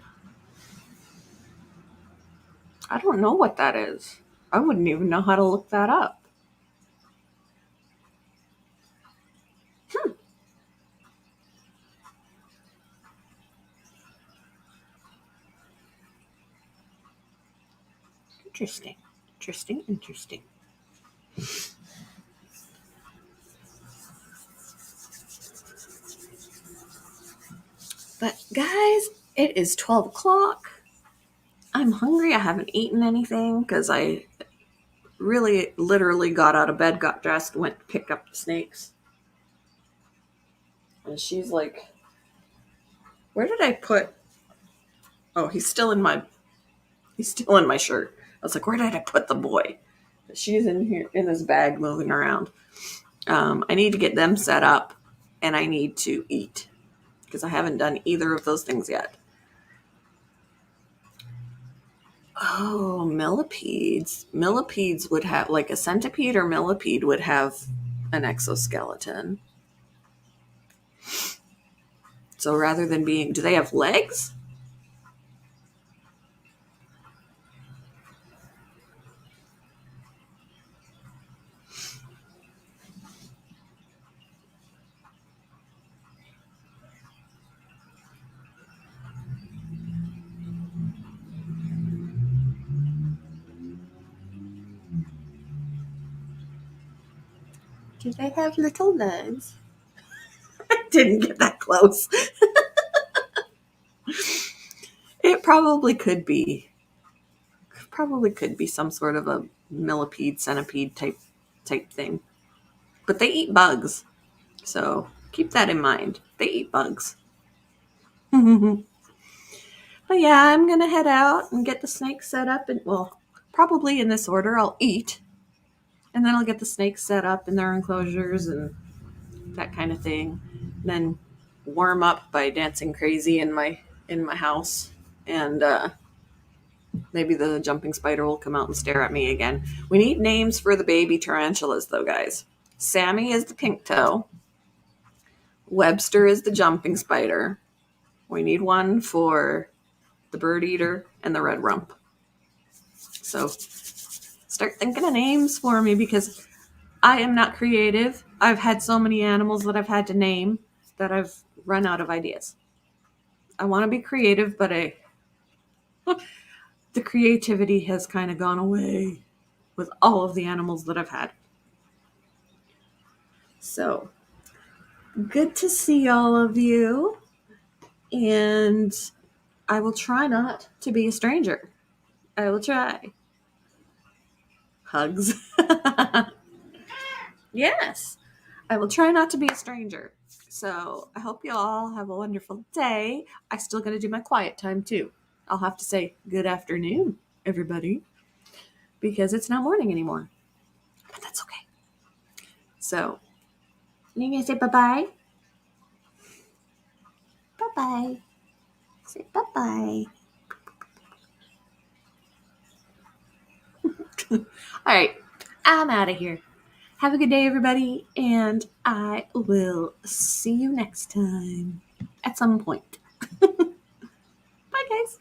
I don't know what that is. I wouldn't even know how to look that up. Interesting. Interesting. But guys, it is 12 o'clock. I'm hungry. I haven't eaten anything because I really literally got out of bed, got dressed, went to pick up the snakes. And she's like, where did I put? Oh, he's still in my shirt. I was like, where did I put the boy? She's in here in this bag moving around. I need to get them set up and I need to eat because I haven't done either of those things yet. Oh, millipedes. Millipedes would have, like a centipede or millipede would have an exoskeleton. So rather than do they have legs? Do they have little legs? I didn't get that close. It probably could be. Probably could be some sort of a millipede, centipede type thing. But they eat bugs. So keep that in mind. They eat bugs. But yeah, I'm going to head out and get the snakes set up. And well, probably in this order, I'll eat. And then I'll get the snakes set up in their enclosures and that kind of thing. And then warm up by dancing crazy in my house. And maybe the jumping spider will come out and stare at me again. We need names for the baby tarantulas, though, guys. Sammy is the pink toe. Webster is the jumping spider. We need one for the bird eater and the red rump. So start thinking of names for me because I am not creative. I've had so many animals that I've had to name that I've run out of ideas. I want to be creative, but the creativity has kind of gone away with all of the animals that I've had. So good to see all of you. And I will try not to be a stranger. I will try. Hugs. Yes. I will try not to be a stranger. So I hope you all have a wonderful day. I still got to do my quiet time too. I'll have to say good afternoon, everybody. because it's not morning anymore. But that's okay. So, you gonna say bye-bye? Bye-bye. Say bye-bye. All right, I'm out of here. Have a good day, everybody, and I will see you next time at some point. Bye, guys.